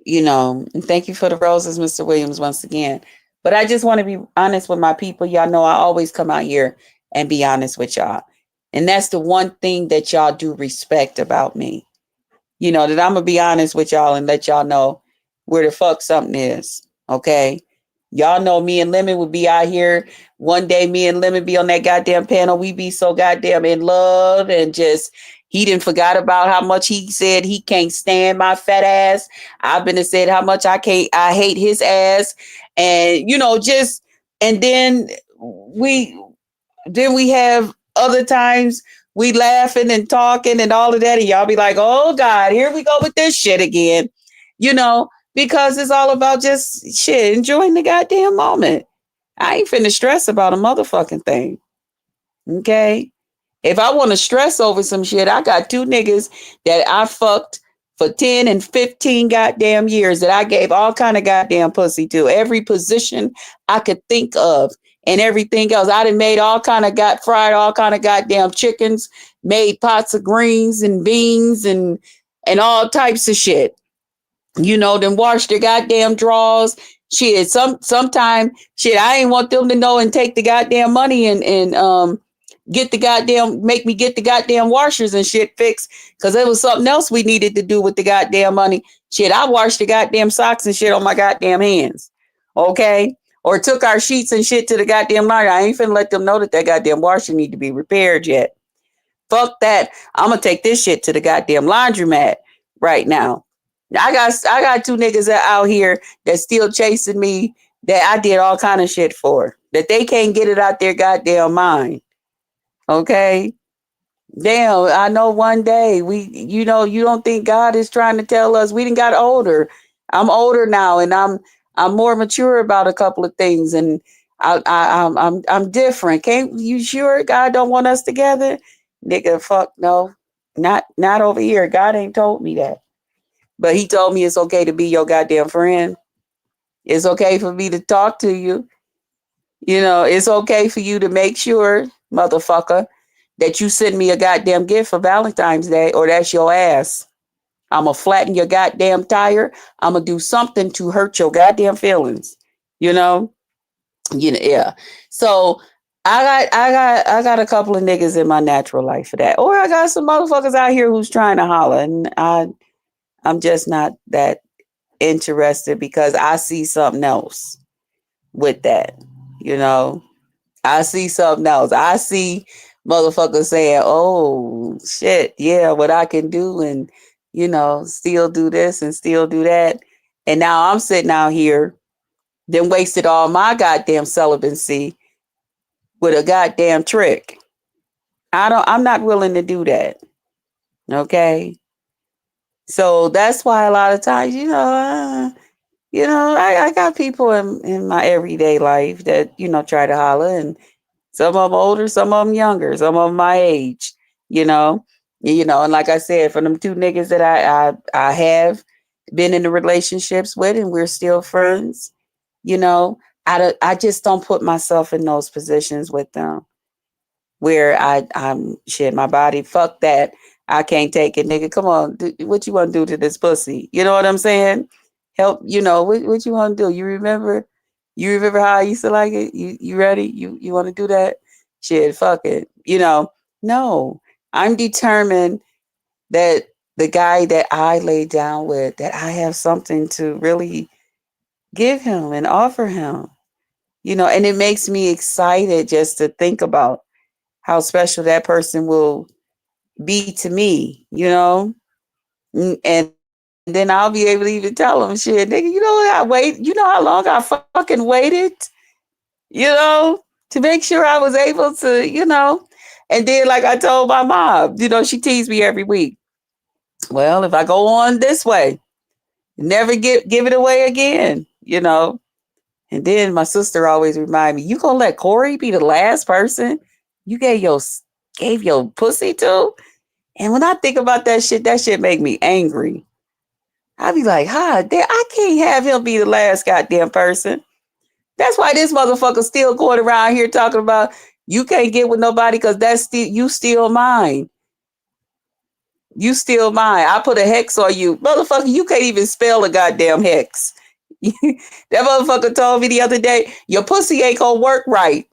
and thank you for the roses, Mr. Williams, once again. But I just want to be honest with my people. Y'all know I always come out here and be honest with y'all. And that's the one thing that y'all do respect about me. That I'm going to be honest with y'all and let y'all know where the fuck something is. Okay. Y'all know me and Lemon would be out here. One day me and Lemon be on that goddamn panel. We be so goddamn in love and just, he didn't forgot about how much he said he can't stand my fat ass. I've been and said how much I hate his ass. And, and then we have other times we laughing and talking and all of that. And y'all be like, oh God, here we go with this shit again, because it's all about just shit, enjoying the goddamn moment. I ain't finna stress about a motherfucking thing. Okay. If I want to stress over some shit, I got 2 niggas that I fucked for 10 and 15 goddamn years that I gave all kind of goddamn pussy to. Every position I could think of and everything else. I done made fried all kind of goddamn chickens, made pots of greens and beans and all types of shit. Then wash their goddamn drawers. Shit, sometime shit, I ain't want them to know and take the goddamn money and make me get the goddamn washers and shit fixed because there was something else we needed to do with the goddamn money. Shit, I washed the goddamn socks and shit on my goddamn hands. Okay? Or took our sheets and shit to the goddamn laundry. I ain't finna let them know that goddamn washer need to be repaired yet. Fuck that. I'm gonna take this shit to the goddamn laundromat right now. I got 2 niggas out here that still chasing me that I did all kind of shit for. That they can't get it out their goddamn mind. Okay. Damn, I know one day you don't think God is trying to tell us we didn't got older. I'm older now and I'm more mature about a couple of things and I'm different. Can't you sure God don't want us together? Nigga, fuck no. Not over here. God ain't told me that. But he told me it's okay to be your goddamn friend. It's okay for me to talk to you. It's okay for you to make sure, motherfucker, that you send me a goddamn gift for Valentine's Day or that's your ass. I'm going to flatten your goddamn tire. I'm going to do something to hurt your goddamn feelings. You know? Yeah. So I got a couple of niggas in my natural life for that. Or I got some motherfuckers out here who's trying to holler and I'm just not that interested because I see something else with that. You know? I see something else. I see motherfuckers saying, oh, shit, yeah, what I can do and, still do this and still do that. And now I'm sitting out here, then wasted all my goddamn celibacy with a goddamn trick. I'm not willing to do that. Okay. So that's why a lot of times, I got people in my everyday life that, try to holler and some of them older, some of them younger, some of them my age, you know. And like I said, for them two niggas that I have been in the relationships with and we're still friends, I just don't put myself in those positions with them where I'm shit my body, fuck that. I can't take it, nigga. Come on, what you want to do to this pussy? You know what I'm saying? Help, what you want to do? You remember? You remember how I used to like it? You ready? You want to do that? Shit, fuck it. No. I'm determined that the guy that I lay down with, that I have something to really give him and offer him. And it makes me excited just to think about how special that person will be to me. And then I'll be able to even tell them, shit, nigga, you know how long I fucking waited, to make sure I was able to. And then, like I told my mom, she teased me every week. Well, if I go on this way, never give it away again. And then my sister always remind me, you gonna let Corey be the last person you gave your pussy to? And when I think about that shit make me angry. I be like, I can't have him be the last goddamn person. That's why this motherfucker still going around here talking about you can't get with nobody because that's still mine. You still mine. I put a hex on you. Motherfucker, you can't even spell a goddamn hex. That motherfucker told me the other day, your pussy ain't gonna work right.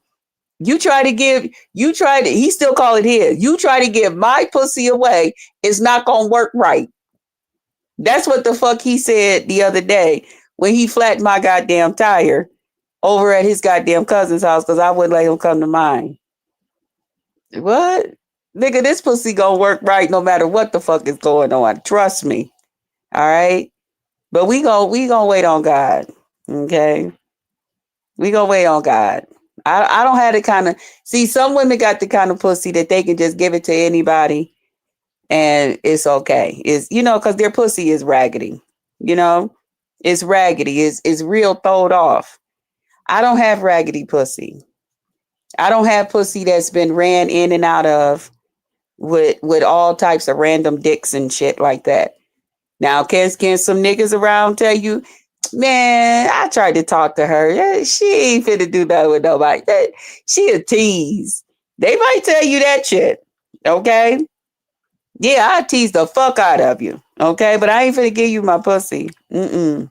He still call it his. You try to give my pussy away, it's not gonna work right. That's what the fuck he said the other day when he flattened my goddamn tire over at his goddamn cousin's house because I wouldn't let him come to mine. What? Nigga, this pussy gonna work right no matter what the fuck is going on. Trust me. All right? But we gonna wait on God. Okay? We gonna wait on God. I don't have the kind of see some women got the kind of pussy that they can just give it to anybody and it's okay. It's because their pussy is raggedy. You know, it's raggedy. It's real throwed off. I don't have raggedy pussy. I don't have pussy that's been ran in and out of with all types of random dicks and shit like that. Now, can some niggas around tell you, man, I tried to talk to her. Yeah, she ain't finna do that with nobody. She a tease. They might tell you that shit. Okay? Yeah, I tease the fuck out of you. Okay? But I ain't finna give you my pussy. Mm-mm.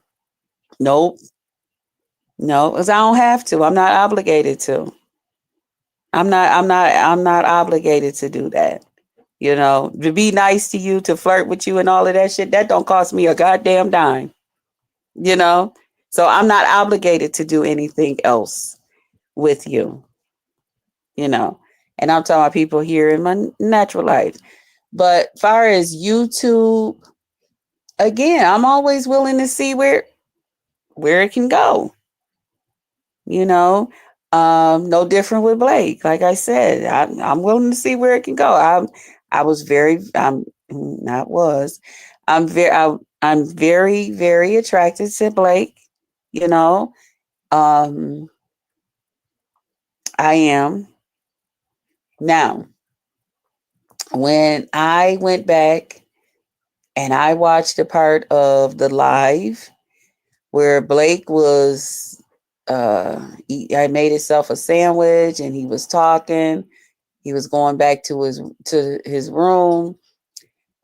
Nope. No, because I don't have to. I'm not obligated to. I'm not obligated to do that. To be nice to you, to flirt with you and all of that shit, that don't cost me a goddamn dime. You know? So I'm not obligated to do anything else with you. And I'm talking about people here in my natural life. But far as YouTube, again, I'm always willing to see where it can go. You know? No different with Blake. Like I said, I'm willing to see where it can go. I was very, not was, I'm very, very attracted to Blake. You know, um, I am now. When I went back and I watched a part of the live where Blake was, I made himself a sandwich and he was talking. He was going back to his room,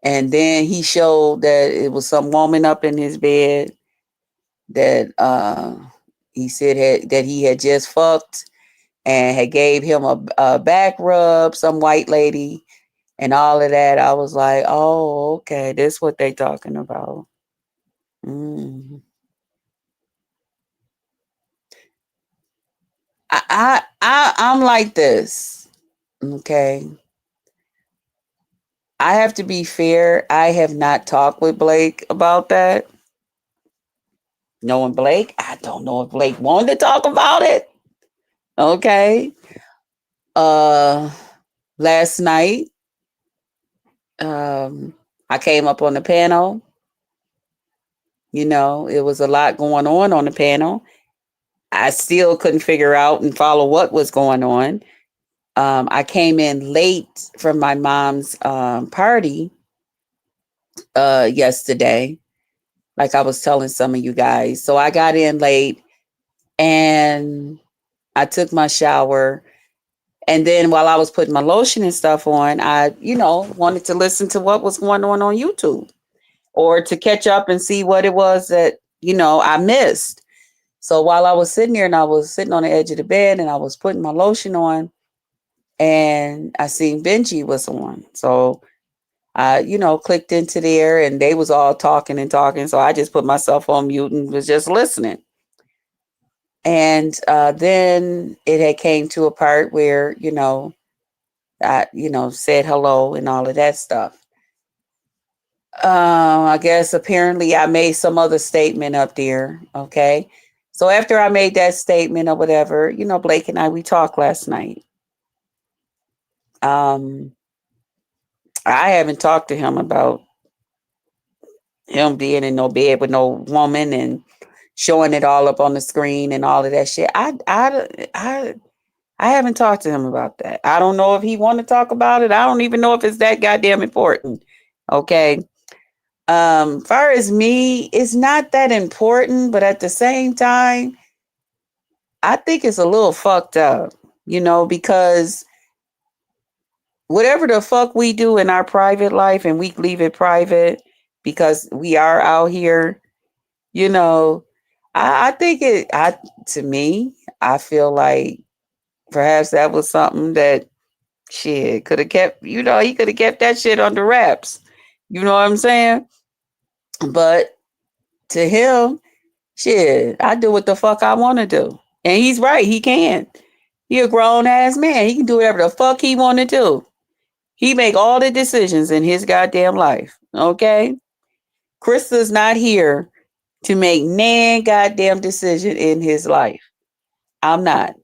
and then he showed that it was some woman up in his bed that he said that he had just fucked and had gave him a back rub, some white lady, and all of that. I was like, oh, okay, this what they talking about. Mm. I'm like this. Okay. I have to be fair. I have not talked with Blake about that. Knowing Blake, I don't know if Blake wanted to talk about it. Okay. Uh Last night, um, I came up on the panel. It was a lot going on the panel. I still couldn't figure out and follow what was going on. I came in late from my mom's party yesterday, like I was telling some of you guys. So I got in late and I took my shower. And then while I was putting my lotion and stuff on, I, wanted to listen to what was going on YouTube or to catch up and see what it was that, I missed. So while I was sitting there and I was sitting on the edge of the bed and I was putting my lotion on and I seen Benji was on. So I, clicked into there and they was all talking and talking. So I just put myself on mute and was just listening. And then it had came to a part where, I, said hello and all of that stuff. I guess apparently I made some other statement up there. Okay. So after I made that statement or whatever, Blake and I, we talked last night. Um, I haven't talked to him about him being in no bed with no woman and showing it all up on the screen and all of that shit. I haven't talked to him about that. I don't know if he want to talk about it. I don't even know if it's that goddamn important. Okay. Far as me, it's not that important, but at the same time, I think it's a little fucked up, because whatever the fuck we do in our private life and we leave it private because we are out here, you know, I think to me, I feel like perhaps that was something that shit could have kept, he could have kept that shit under wraps. You know what I'm saying? But to him, shit, I do what the fuck I want to do. And he's right, he can. He a grown ass man. He can do whatever the fuck he want to do. He make all the decisions in his goddamn life. Okay? Krista's not here to make nan goddamn decision in his life. I'm not.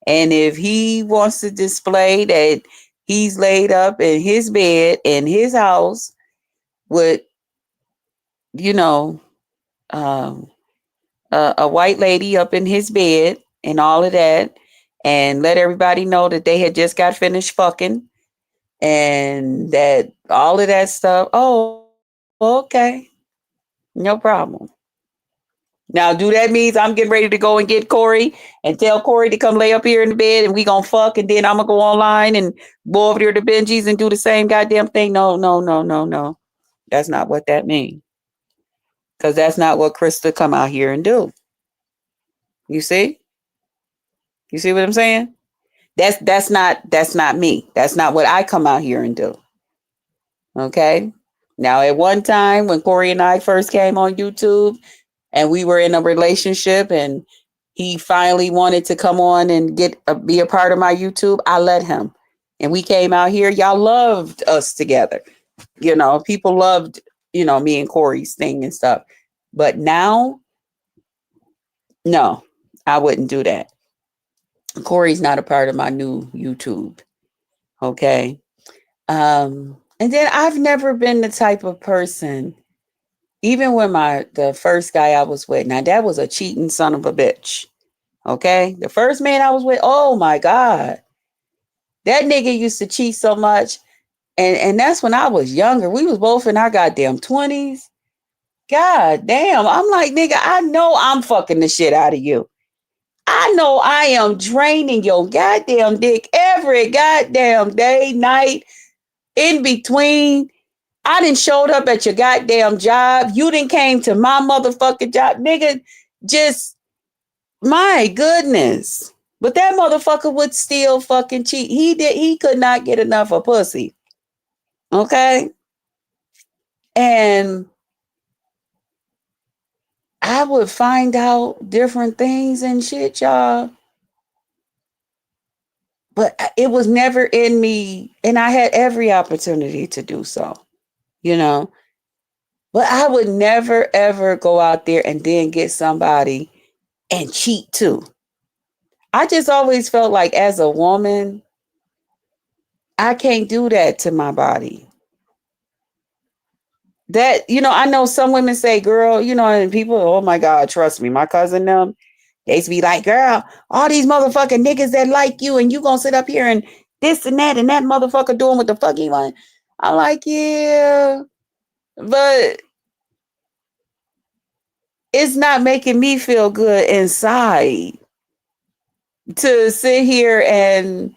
And if he wants to display that he's laid up in his bed in his house with, you know, um, a white lady up in his bed and all of that, and let everybody know that they had just got finished fucking and that all of that stuff. Oh, okay. No problem. Now, do that means I'm getting ready to go and get Corey and tell Corey to come lay up here in the bed and we gonna fuck and then I'm gonna go online and go over there to Benji's and do the same goddamn thing? No, no, no, no, no. That's not what that means. Because that's not what Krista come out here and do. You see? You see what I'm saying? That's not me. That's not what I come out here and do. Okay? Now, at one time when Corey and I first came on YouTube and we were in a relationship and he finally wanted to come on and be a part of my YouTube, I let him. And we came out here. Y'all loved us together. People loved, me and Corey's thing and stuff. But now, no, I wouldn't do that. Corey's not a part of my new YouTube. Okay. And then I've never been the type of person, even when the first guy I was with, now that was a cheating son of a bitch. Okay. The first man I was with, oh my God. That nigga used to cheat so much. And that's when I was younger. We was both in our goddamn 20s. God damn. I'm like, nigga, I know I'm fucking the shit out of you. I know I am draining your goddamn dick every goddamn day, night, in between. I done showed up at your goddamn job. You done came to my motherfucking job. Nigga, just, my goodness. But that motherfucker would still fucking cheat. He could not get enough of pussy. Okay? And I would find out different things and shit, y'all. But it was never in me, and I had every opportunity to do so, you know. But I would never, ever go out there and then get somebody and cheat too. I just always felt like as a woman, I can't do that to my body. That, I know some women say, girl, and people, oh my God, trust me, my cousin, them, they used to be like, girl, all these motherfucking niggas that like you and you gonna sit up here and this and that motherfucker doing what the fuck he want. I'm like, yeah, but it's not making me feel good inside to sit here and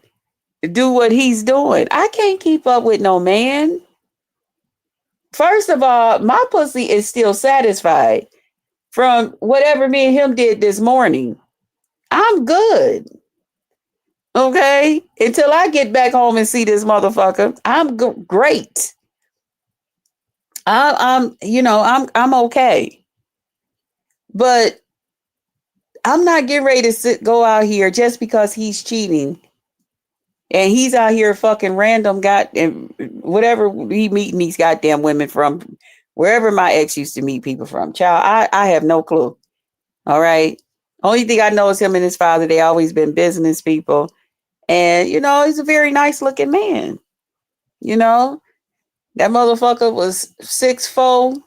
do what he's doing. I can't keep up with no man. First of all, my pussy is still satisfied from whatever me and him did this morning. I'm good. Okay? Until I get back home and see this motherfucker, I'm great. I'm okay. But I'm not getting ready to go out here just because he's cheating. And he's out here fucking random whatever he meeting these goddamn women from, wherever my ex used to meet people from. Child, I have no clue. All right. Only thing I know is him and his father. They always been business people. And, he's a very nice looking man. That motherfucker was 6'4".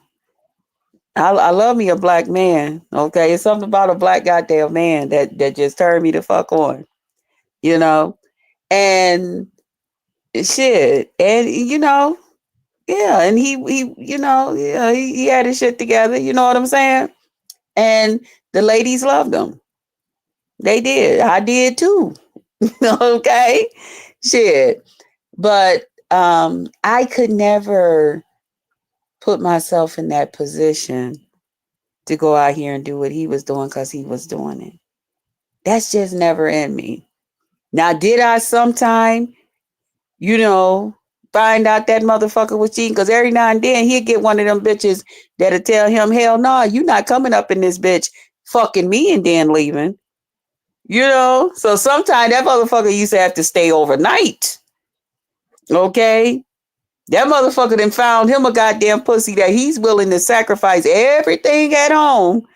I love me a black man. Okay. It's something about a black goddamn man that just turned me the fuck on. And shit. And yeah, and he had his shit together, you know what I'm saying? And the ladies loved him. They did. I did too. Okay? Shit. But I could never put myself in that position to go out here and do what he was doing because he was doing it. That's just never in me. Now, did I sometime, find out that motherfucker was cheating? Because every now and then he'd get one of them bitches that'll tell him, hell no, you not coming up in this bitch fucking me and then leaving. So sometimes that motherfucker used to have to stay overnight. Okay? That motherfucker then found him a goddamn pussy that he's willing to sacrifice everything at home,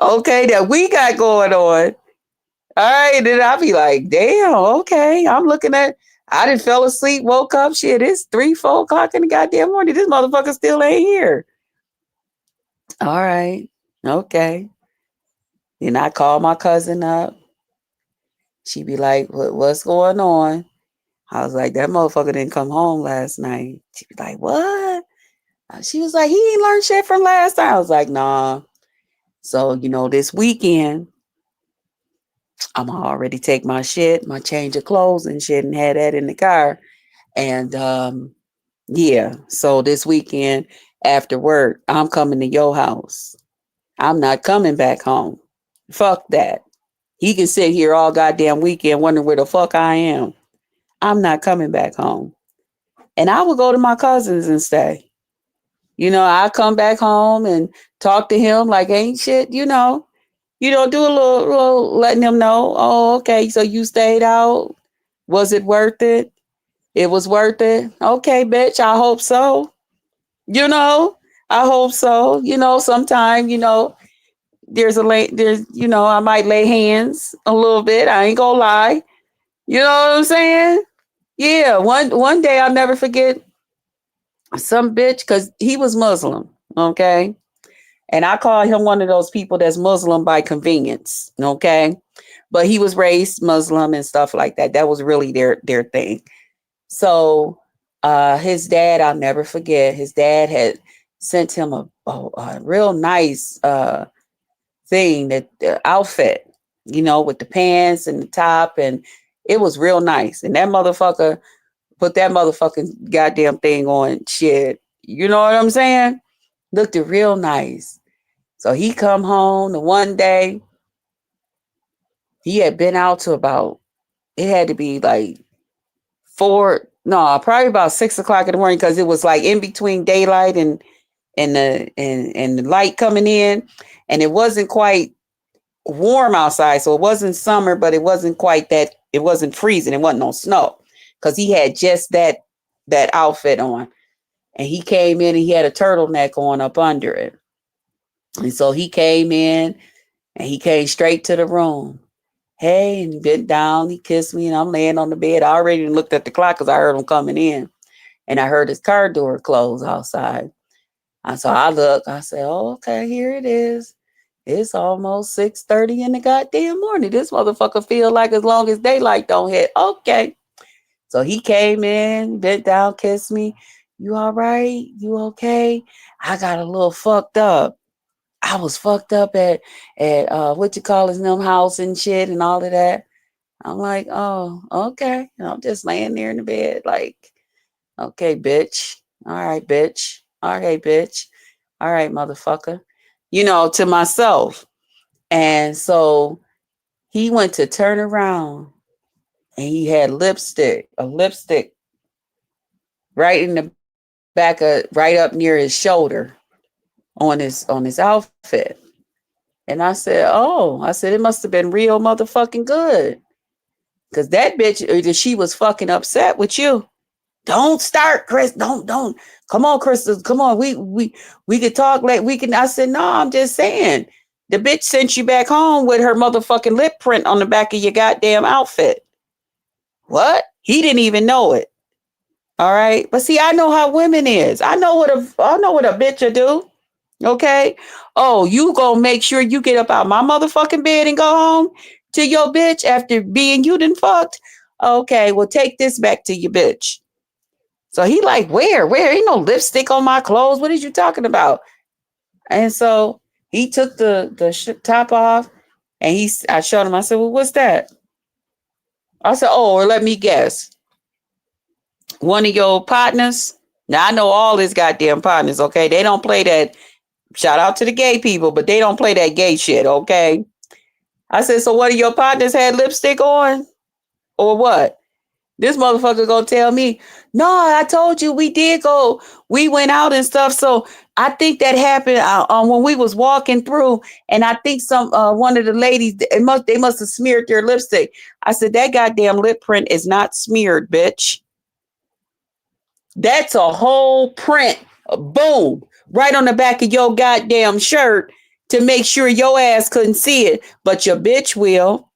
okay, that we got going on. All right, then I'll be like, damn, okay. I done fell asleep, woke up. Shit, it's 3-4 o'clock in the goddamn morning. This motherfucker still ain't here. All right, okay. Then I call my cousin up. She be like, what's going on? I was like, that motherfucker didn't come home last night. She be like, what? She was like, he ain't learned shit from last time. I was like, nah. So, this weekend, I'm already take my shit, my change of clothes and shit, and had that in the car. And yeah, so this weekend after work, I'm coming to your house. I'm not coming back home. Fuck that. He can sit here all goddamn weekend wondering where the fuck I am. I'm not coming back home. And I would go to my cousins and stay. I come back home and talk to him like ain't shit, do a little letting him know, oh, okay, so you stayed out. Was it worth it? It was worth it. Okay, bitch, I hope so. I hope so. Sometime, there's, I might lay hands a little bit. I ain't gonna lie. You know what I'm saying? Yeah. One day I'll never forget some bitch because he was Muslim. Okay. And I call him one of those people that's Muslim by convenience. Okay. But he was raised Muslim and stuff like that. That was really their thing. So his dad, I'll never forget, his dad had sent him a real nice thing, that outfit, with the pants and the top, and it was real nice. And that motherfucker put that motherfucking goddamn thing on. Shit, you know what I'm saying? Looked it real nice. So he come home the one day. He had been out to about, it had to be like probably about 6 o'clock in the morning, because it was like in between daylight and the light coming in, and it wasn't quite warm outside, so it wasn't summer, but it wasn't quite that. It wasn't freezing. It wasn't no snow, because he had just that outfit on, and he came in and he had a turtleneck on up under it, and so he came in and he came straight to the room. Hey, and he bent down. He kissed me, and I'm laying on the bed. I already looked at the clock because I heard him coming in, and I heard his car door close outside. So I look. I said, "Oh, okay, here it is. It's almost 6:30 in the goddamn morning. This motherfucker feel like as long as daylight don't hit." Okay. So he came in, bent down, kissed me. You all right? You okay? I got a little fucked up. I was fucked up at what you call his name house and shit and all of that. I'm like, oh, okay. And I'm just laying there in the bed, like, okay, bitch. All right, bitch. All right, bitch. All right, motherfucker. To myself. And so he went to turn around and he had a lipstick right in the back right up near his shoulder on his outfit. And I said, it must have been real motherfucking good. Cause that bitch, she was fucking upset with you. Don't start, Chris. Don't. Come on, Crystal. Come on. We could talk like we can. I said, no, I'm just saying. The bitch sent you back home with her motherfucking lip print on the back of your goddamn outfit. What? He didn't even know it. All right. But see, I know how women is. I know what a bitch will do. Okay. Oh, you gonna make sure you get up out my motherfucking bed and go home to your bitch after being you done fucked? Okay, well, take this back to your bitch. So he like, where? Ain't no lipstick on my clothes. What are you talking about? And so he took the top off, and I showed him. I said, well, what's that? I said, oh, or let me guess. One of your partners. Now I know all his goddamn partners. Okay, they don't play that. Shout out to the gay people, but they don't play that gay shit. Okay. I said, so one of your partners had lipstick on, or what? This motherfucker gonna tell me, no, I told you we did go. We went out and stuff. So I think that happened when we was walking through, and I think one of the ladies, they must have smeared their lipstick. I said, that goddamn lip print is not smeared, bitch. That's a whole print. Boom. Right on the back of your goddamn shirt to make sure your ass couldn't see it, but your bitch will.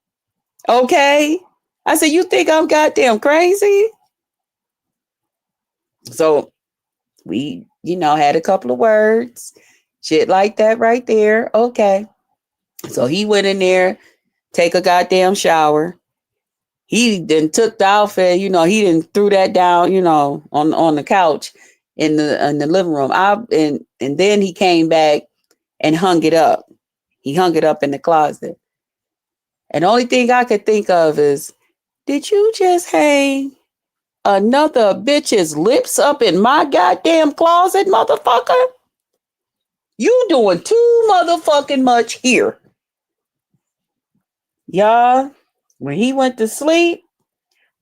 Okay? I said, you think I'm goddamn crazy? So we, had a couple of words, shit like that right there. Okay. So he went in there, take a goddamn shower. He then took the outfit, he didn't threw that down, on the couch in the living room. And then he came back and hung it up. He hung it up in the closet. And the only thing I could think of is, did you just hang another bitch's lips up in my goddamn closet, motherfucker? You doing too motherfucking much here. Y'all, when he went to sleep,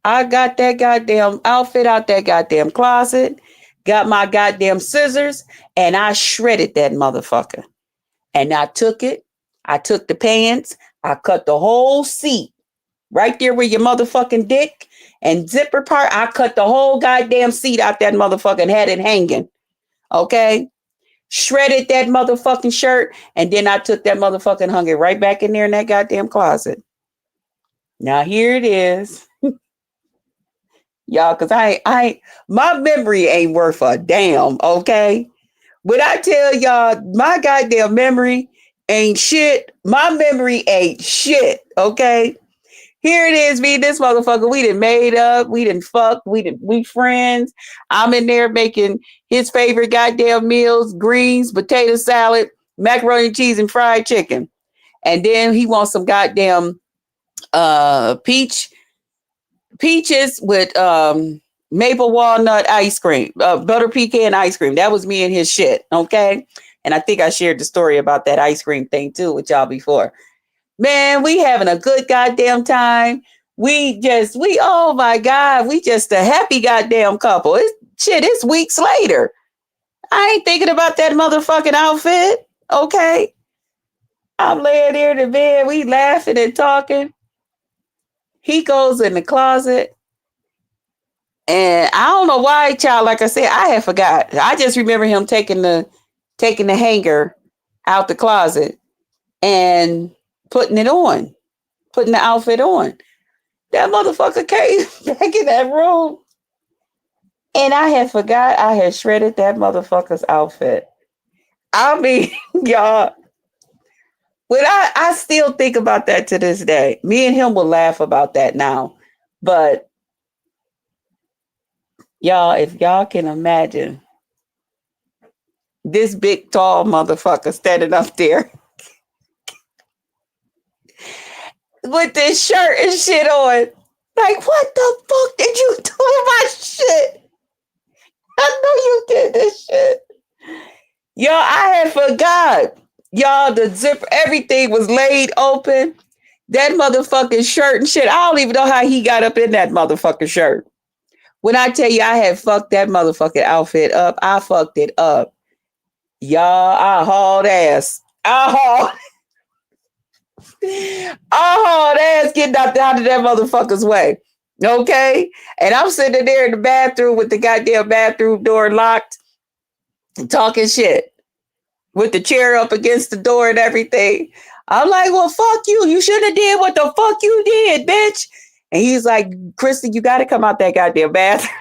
I got that goddamn outfit out that goddamn closet, got my goddamn scissors, and I shredded that motherfucker. And I took it. I took the pants. I cut the whole seat right there where your motherfucking dick and zipper part. I cut the whole goddamn seat out that motherfucker and had it hanging. Okay. shredded that motherfucking shirt, and then I took that motherfucking and hung it right back in there in that goddamn closet. Now here it is. Y'all, cause my memory ain't worth a damn, okay? When I tell y'all my goddamn memory ain't shit, my memory ain't shit, okay? Here it is, me, this motherfucker. We done made up, we done fucked, we friends. I'm in there making his favorite goddamn meals, greens, potato salad, macaroni and cheese, and fried chicken. And then he wants some goddamn peaches with maple walnut ice cream, butter pecan ice cream. That was me and his shit, okay? And I think I shared the story about that ice cream thing too with y'all before. Man, we having a good goddamn time. Oh my God, we just a happy goddamn couple. It's weeks later. I ain't thinking about that motherfucking outfit, okay? I'm laying there in the bed, we laughing and talking. He goes in the closet. And I don't know why, child, like I said, I had forgot. I just remember him taking the hanger out the closet and putting the outfit on. That motherfucker came back in that room. And I had forgot I had shredded that motherfucker's outfit. I mean, y'all, when I still think about that to this day. Me and him will laugh about that now. But y'all, if y'all can imagine this big, tall motherfucker standing up there with this shirt and shit on. Like, what the fuck did you do with my shit? I know you did this shit. Y'all, I had forgot. Y'all, the zipper, everything was laid open. That motherfucking shirt and shit. I don't even know how he got up in that motherfucking shirt. When I tell you I had fucked that motherfucking outfit up, I fucked it up. Y'all, I hauled ass. I hauled ass getting out of that motherfucker's way. Okay? And I'm sitting there in the bathroom with the goddamn bathroom door locked, talking shit with the chair up against the door and everything. I'm like, well, fuck you. You should have did what the fuck you did, bitch. And he's like, Kristen, you got to come out that goddamn bathroom.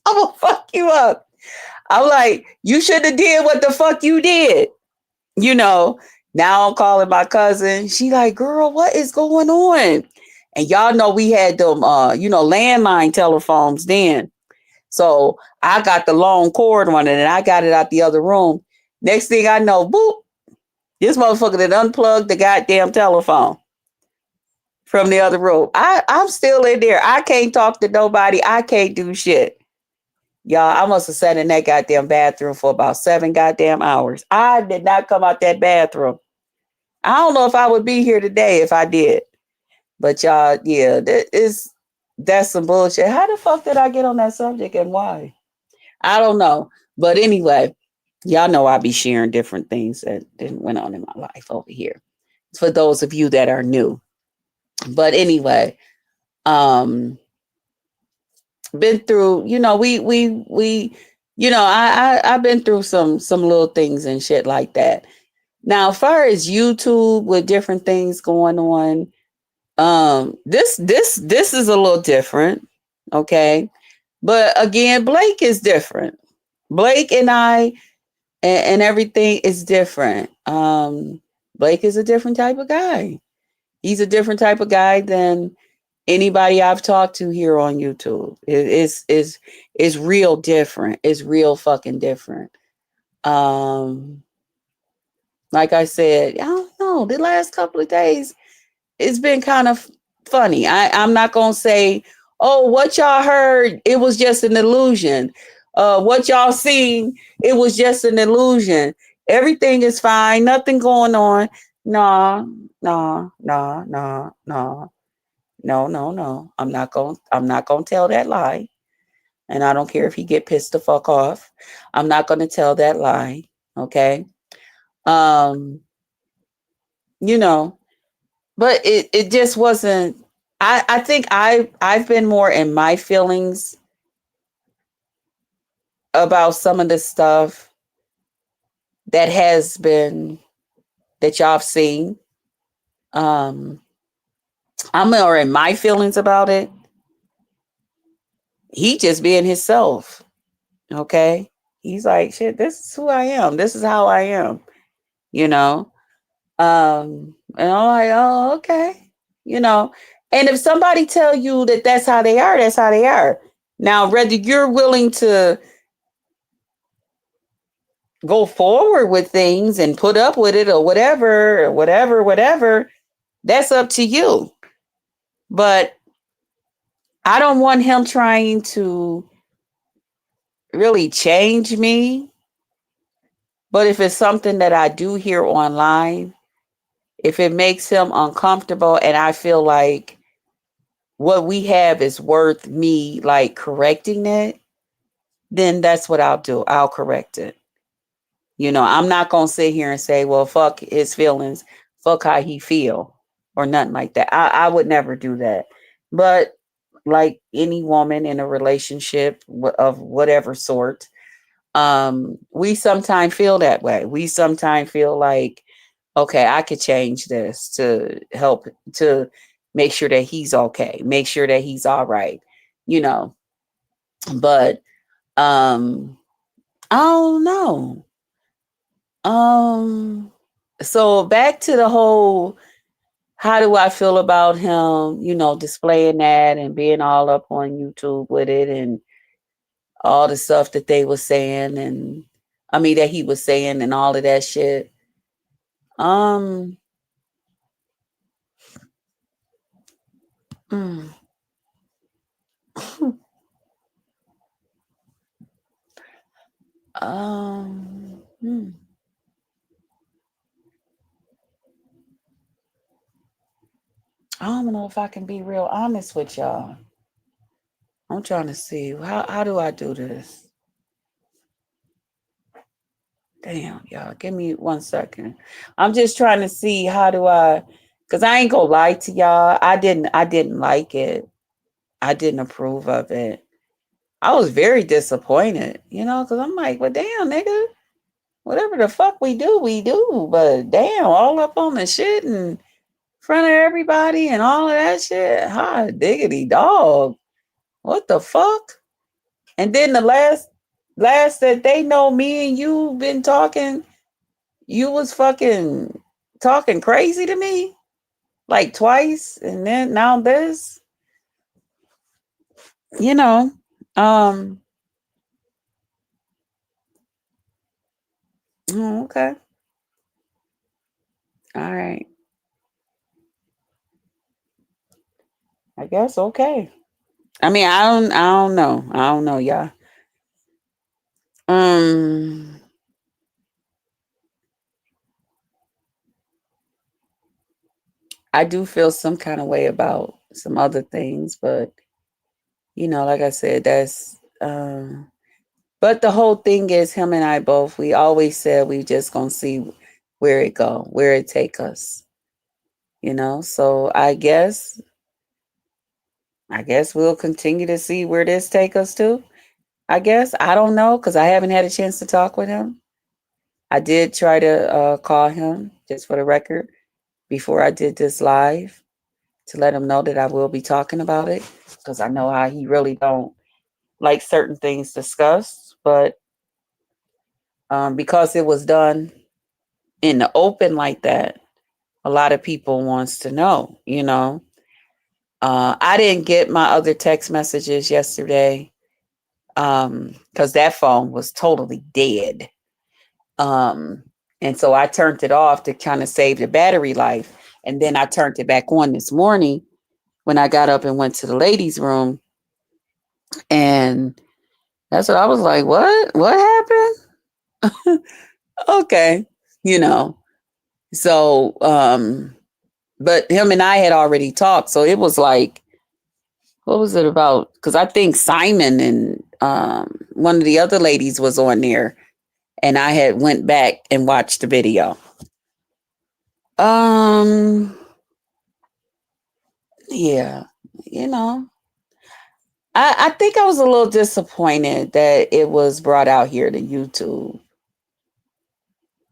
I'm going to fuck you up. I'm like, you should have did what the fuck you did. You know, now I'm calling my cousin. She like, girl, what is going on? And y'all know we had them, landline telephones then. So I got the long cord one and I got it out the other room. Next thing I know, boop, this motherfucker that unplugged the goddamn telephone from the other room. I'm still in there. I can't talk to nobody. I can't do shit. Y'all, I must have sat in that goddamn bathroom for about 7 goddamn hours. I did not come out that bathroom. I don't know if I would be here today if I did. But y'all, yeah, that's some bullshit. How the fuck did I get on that subject and why? I don't know. But anyway, y'all know I be sharing different things that went on in my life over here. For those of you that are new. But anyway, been through, I've been through some little things and shit like that. Now, as far as YouTube with different things going on, this is a little different, okay? But again, Blake is different. Blake and I and everything is different. Blake is a different type of guy. He's a different type of guy than anybody I've talked to here on YouTube. It's real different. It's real fucking different. Like I said, I don't know. The last couple of days, it's been kind of funny. I'm not gonna say, oh, what y'all heard, it was just an illusion. What y'all seen, it was just an illusion. Everything is fine, nothing going on. No. I'm not gonna tell that lie. And I don't care if he get pissed the fuck off. I'm not gonna tell that lie. Okay. But it just wasn't. I think I've been more in my feelings about some of the stuff that has been that y'all have seen. Um, I'm more in my feelings about it. He just being himself. Okay. He's like, shit, this is who I am. This is how I am, you know? And I'm like, oh, okay. You know, and if somebody tell you that that's how they are, that's how they are. Now, whether you're willing to go forward with things and put up with it or whatever, that's up to you. But I don't want him trying to really change me. But if it's something that I do hear online, if it makes him uncomfortable and I feel like what we have is worth me like correcting it, then that's what I'll do. I'll correct it. You know, I'm not going to sit here and say, well, fuck his feelings, fuck how he feel or nothing like that. I would never do that. But like any woman in a relationship of whatever sort, we sometimes feel that way. We sometimes feel like, okay, I could change this to help to make sure that he's okay, make sure that he's all right, you know. But I don't know. Um so back to the whole how do I feel about him, you know, displaying that and being all up on YouTube with it and all the stuff that they were saying and I mean that he was saying and all of that shit. Um mm, hmm. I don't know if I can be real honest with y'all. I'm trying to see how do I do this? Damn, y'all, give me 1 second. I'm just trying to see how do I, cause I ain't gonna lie to y'all. I didn't like it. I didn't approve of it. I was very disappointed, you know, cause I'm like, well, damn, nigga, whatever the fuck we do, we do. But damn, all up on the shit in front of everybody and all of that shit. Hot diggity dog. What the fuck? And then the last that they know me and you been talking, you was fucking talking crazy to me like twice and then now this, you know. Um okay. All right. I guess okay. I mean, I don't know. I don't know, y'all. Um I do feel some kind of way about some other things, but you know, like I said, that's but the whole thing is him and I both, we always said we just gonna see where it go, where it take us, you know. So I guess we'll continue to see where this take us to. I guess. I don't know because I haven't had a chance to talk with him. I did try to call him just for the record before I did this live to let him know that I will be talking about it because I know how he really don't like certain things discussed, but because it was done in the open like that, a lot of people wants to know, you know. I didn't get my other text messages yesterday because that phone was totally dead. Um, and so I turned it off to kind of save the battery life. And then I turned it back on this morning when I got up and went to the ladies' room. And that's what I was like, what? What happened? Okay. You know. So but him and I had already talked. So it was like, what was it about? Because I think Simon and one of the other ladies was on there and I had went back and watched the video. Um yeah, you know. I think I was a little disappointed that it was brought out here to YouTube.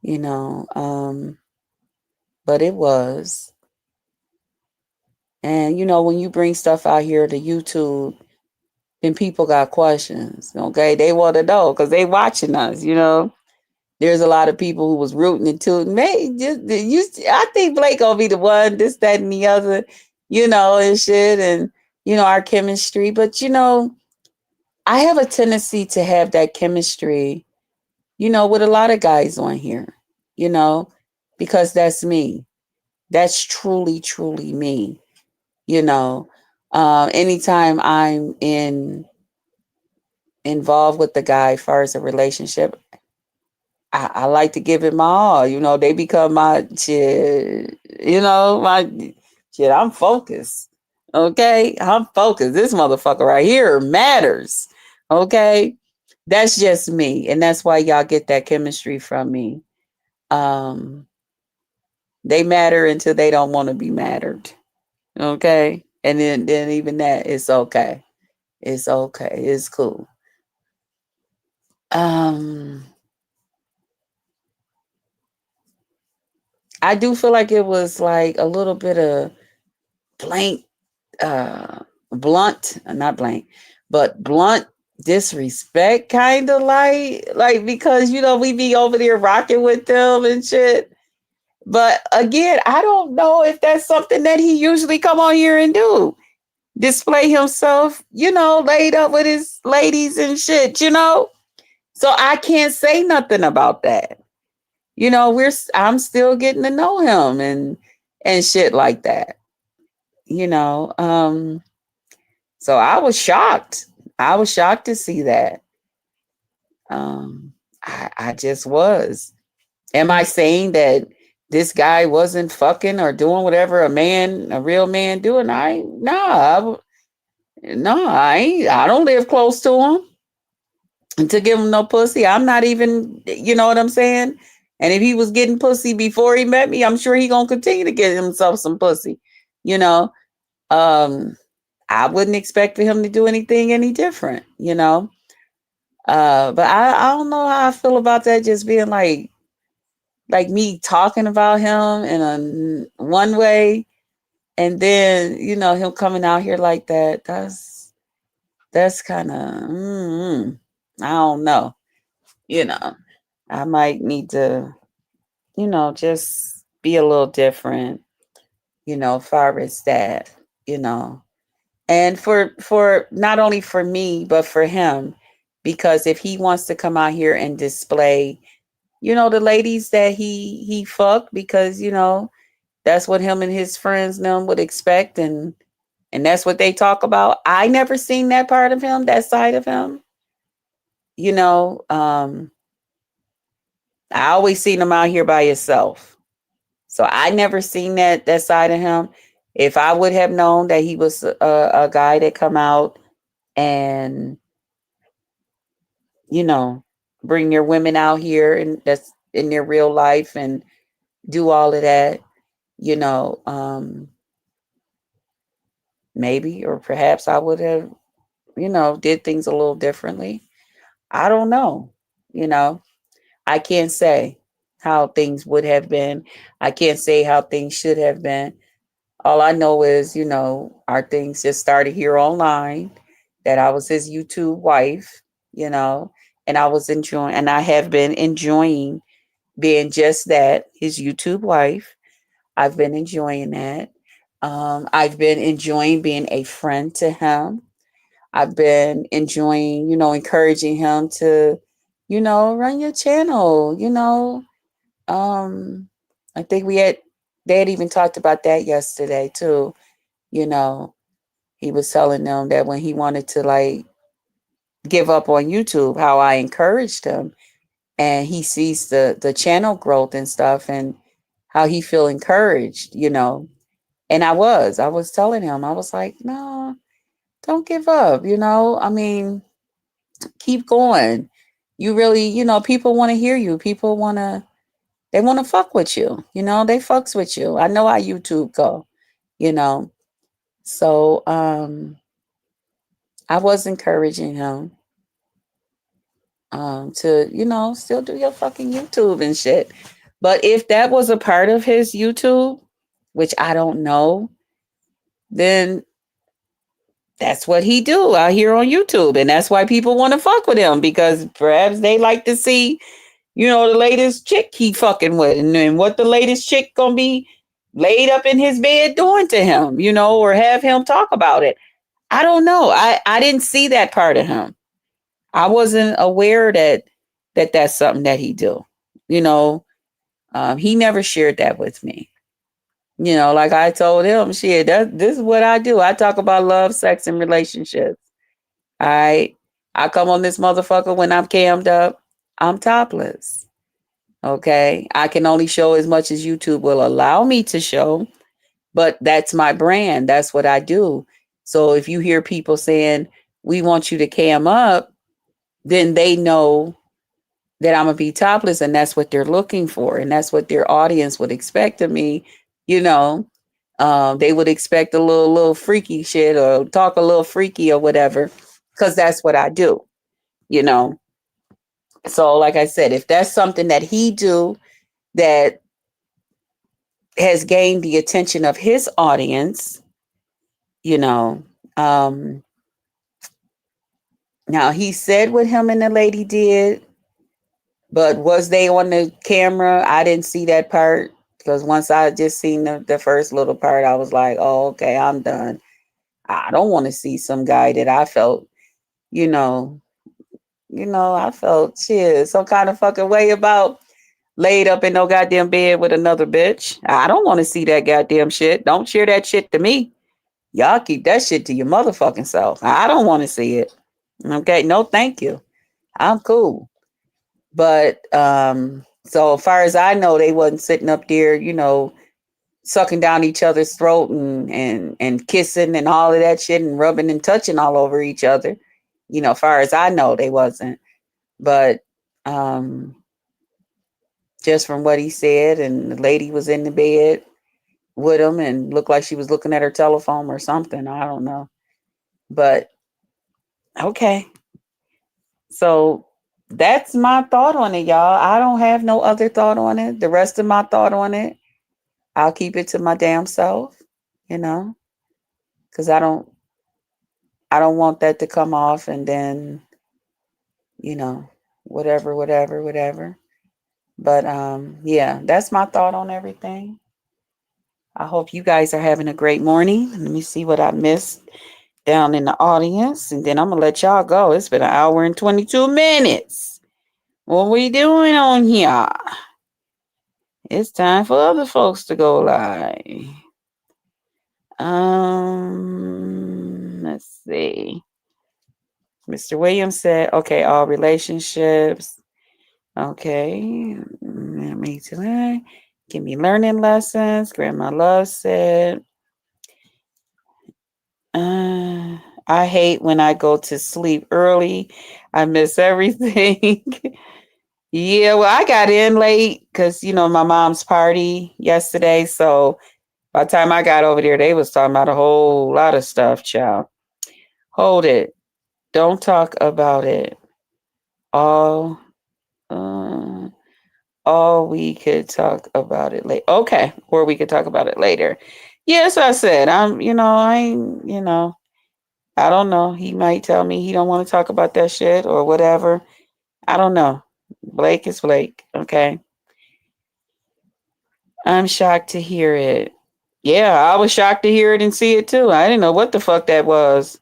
you know, but it was. And, you know, when you bring stuff out here to YouTube, then people got questions. Okay. They want to know because they watching us, you know. There's a lot of people who was rooting and tooting. Man, I think Blake gonna be the one, this, that, and the other, you know, and shit, and you know, our chemistry. But you know, I have a tendency to have that chemistry, you know, with a lot of guys on here, you know, because that's me. That's truly, truly me, you know. Anytime I'm involved with the guy as far as a relationship, I like to give it my all. You know, they become my shit, you know, my shit. I'm focused. Okay. I'm focused. This motherfucker right here matters. Okay. That's just me. And that's why y'all get that chemistry from me. Um, they matter until they don't want to be mattered. Okay. And then even that, it's okay. It's okay. It's cool. Um, I do feel like it was like a little bit of blank blunt, not blank, but blunt disrespect, kind of like because you know we be over there rocking with them and shit. But again, I don't know if that's something that he usually come on here and do. Display himself, you know, laid up with his ladies and shit, you know. So I can't say nothing about that. You know, I'm still getting to know him and shit like that. You know, so I was shocked. I was shocked to see that. I just was. Am I saying that this guy wasn't fucking or doing whatever a real man doing? No, I ain't. I don't live close to him and to give him no pussy. I'm not even, you know what I'm saying? And if he was getting pussy before he met me, I'm sure he gonna continue to get himself some pussy. You know, um, I wouldn't expect for him to do anything any different. You know, but I don't know how I feel about that. Just being like me talking about him in a one way, and then you know him coming out here like that. That's kind of I don't know. You know, I might need to you know just be a little different. You know, far as that. You know, and for not only for me but for him, because if he wants to come out here and display you know the ladies that he fucked because you know that's what him and his friends them would expect and that's what they talk about. I never seen that part of him, that side of him, you know. I always seen him out here by himself, so I never seen that side of him. If I would have known that he was a guy that come out and you know bring their women out here and that's in their real life and do all of that, you know, maybe or perhaps I would have, you know, did things a little differently. I don't know. You know, I can't say how things would have been. I can't say how things should have been. All I know is, you know, our things just started here online, that I was his YouTube wife, you know, and I was enjoying, and I have been enjoying being just that, his YouTube wife. I've been enjoying that. I've been enjoying being a friend to him. I've been enjoying, you know, encouraging him to, you know, run your channel, you know. Um, I think they had even talked about that yesterday too. You know, he was telling them that when he wanted to like give up on YouTube, how I encouraged him and he sees the channel growth and stuff and how he feel encouraged, you know. And I was telling him, I was like, no, don't give up, you know. I mean, keep going. You really, you know, people want to hear you. People they want to fuck with you. You know, they fucks with you. I know how YouTube go, you know. So, I was encouraging him. to, still do your fucking YouTube and shit. But if that was a part of his YouTube, which I don't know, then that's what he do out here on YouTube. And that's why people want to fuck with him, because perhaps they like to see, the latest chick he fucking with, and then what the latest chick gonna be laid up in his bed doing to him, or have him talk about it. I don't know. I didn't see that part of him. I wasn't aware that that's something that he do. He never shared that with me. Like I told him, shit, this is what I do. I talk about love, sex, and relationships. I come on this motherfucker when I'm cammed up. I'm topless. Okay. I can only show as much as YouTube will allow me to show, but that's my brand. That's what I do. So if you hear people saying, we want you to cam up, then they know that I'm going to be topless, and that's what they're looking for. And that's what their audience would expect of me. They would expect a little freaky shit, or talk a little freaky or whatever, because that's what I do, So like I said, if that's something that he do that has gained the attention of his audience, now he said what him and the lady did, but was they on the camera? I didn't see that part, because once I just seen the first little part, I was like, oh, okay, I'm done. I don't want to see some guy that I felt, I felt shit, some kind of fucking way about, laid up in no goddamn bed with another bitch. I don't want to see that goddamn shit. Don't share that shit to me. Y'all keep that shit to your motherfucking self. I don't want to see it. Okay, no, thank you. I'm cool. But so as far as I know, they wasn't sitting up there, sucking down each other's throat and kissing and all of that shit, and rubbing and touching all over each other. As far as I know, they wasn't. But just from what he said, and the lady was in the bed with him and looked like she was looking at her telephone or something. I don't know. But okay. So that's my thought on it, y'all. I don't have no other thought on it. The rest of my thought on it, I'll keep it to my damn self, because I don't want that to come off and then, whatever. But yeah, that's my thought on everything. I hope you guys are having a great morning. Let me see what I missed down in the audience, and then I'm gonna let y'all go. It's been an hour and 22 minutes. What we doing on here? It's time for other folks to go live. Let's see. Mr. Williams said, okay, all relationships. Okay. Me too. Give me learning lessons. Grandma Love said, I hate when I go to sleep early. I miss everything. Yeah, well, I got in late because, my mom's party yesterday. So by the time I got over there, they was talking about a whole lot of stuff, child. Hold it. Don't talk about it. All we could talk about it later. Okay, or we could talk about it later. Yes, I said, I don't know. He might tell me he don't want to talk about that shit or whatever. I don't know. Blake is Blake. Okay. I'm shocked to hear it. Yeah, I was shocked to hear it and see it too. I didn't know what the fuck that was.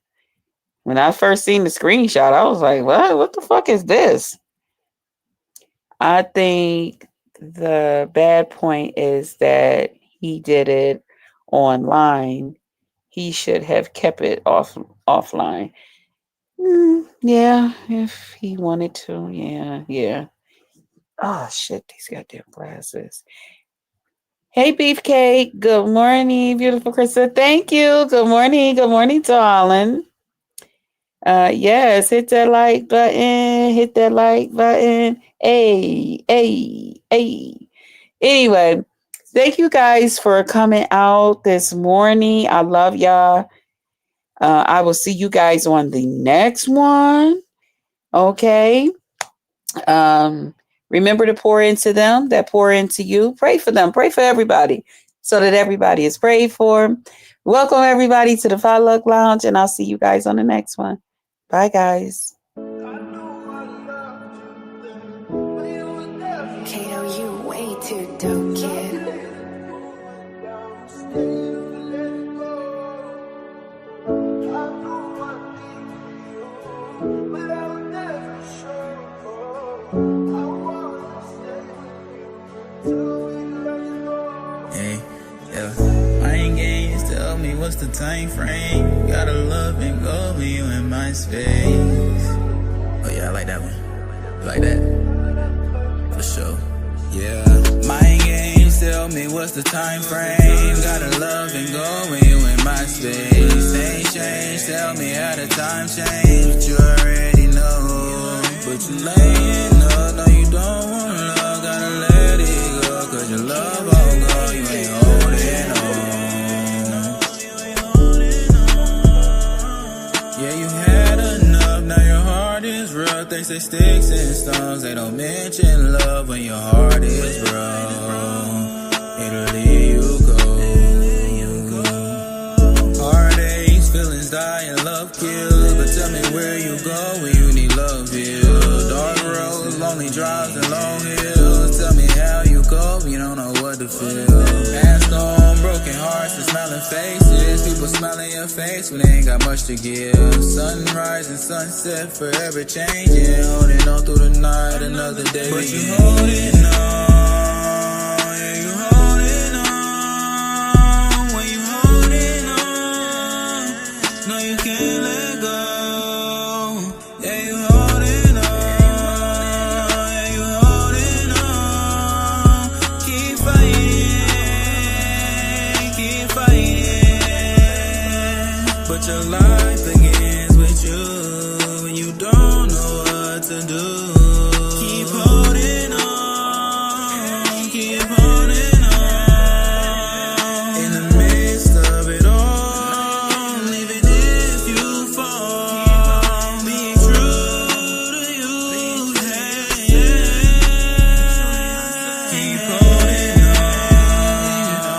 When I first seen the screenshot, I was like, what? What the fuck is this? I think the bad point is that he did it online. He should have kept it offline. Yeah, if he wanted to. Yeah. Oh shit, these goddamn glasses. Hey Beefcake, good morning, beautiful Krista. Thank you. Good morning, darling. Yes, hit that like button. Hey. Anyway, thank you guys for coming out this morning. I love y'all. I will see you guys on the next one. Okay. Remember to pour into them that pour into you. Pray for them. Pray for everybody so that everybody is prayed for. Welcome everybody to the Five Luck Lounge, and I'll see you guys on the next one. Bye, guys. Kato, you way too dope, kid. Hey, yeah. Mind games tell me what's the time frame. Gotta love and go with you in my space. Oh yeah, I like that one. You like that? For sure. Yeah. Mind games tell me what's the time frame. Gotta love and go with you in my space. Things change, tell me how the time change. But you already know. But you laying up, no you don't want love. Gotta let it go, cause your love won't go. You ain't holding on. Yeah, you had enough, now your heart is rough. They say sticks and stones, they don't mention love when your heart is broke. It'll leave you go. Heartaches, feelings die and love kills. But tell me where you go when you need love healed. Dark roads, lonely drives and long hills. Tell me how you go, you don't know what to feel. Past on broken hearts and smiling faces. People smiling your face when they ain't got much to give. Sunrise and sunset, forever changing. Holding on through the night, another day. But you holding on. Yeah, you holding on. When you holding on, no you can't let go. Yeah, you holding on. Yeah, you holding on. Keep fighting, keep fighting. But your life begins with you when you don't know what to do. Keep holding on, keep holding on. In the midst of it all, even if you fall, being true to you, yeah. Keep holding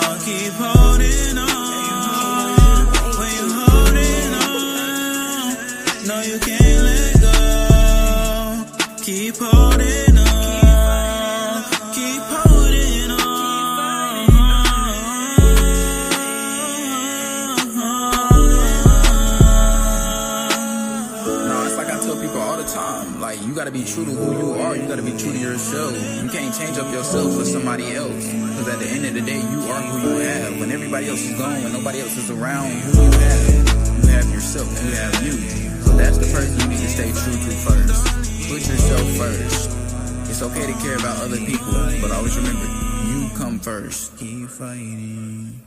on, keep holding on. When you holding on, no you can't let go. Keep holding on, keep holding on. No, it's like I tell people all the time, like you gotta be true to who you are, you gotta be true to yourself. You can't change up yourself for somebody else, cause at the end of the day you are who you have. When everybody else is gone, when nobody else is around, who you have yourself, you have you. So that's the person you need to stay true to first. Put yourself first. It's okay to care about other people, but always remember, you come first. Keep fighting.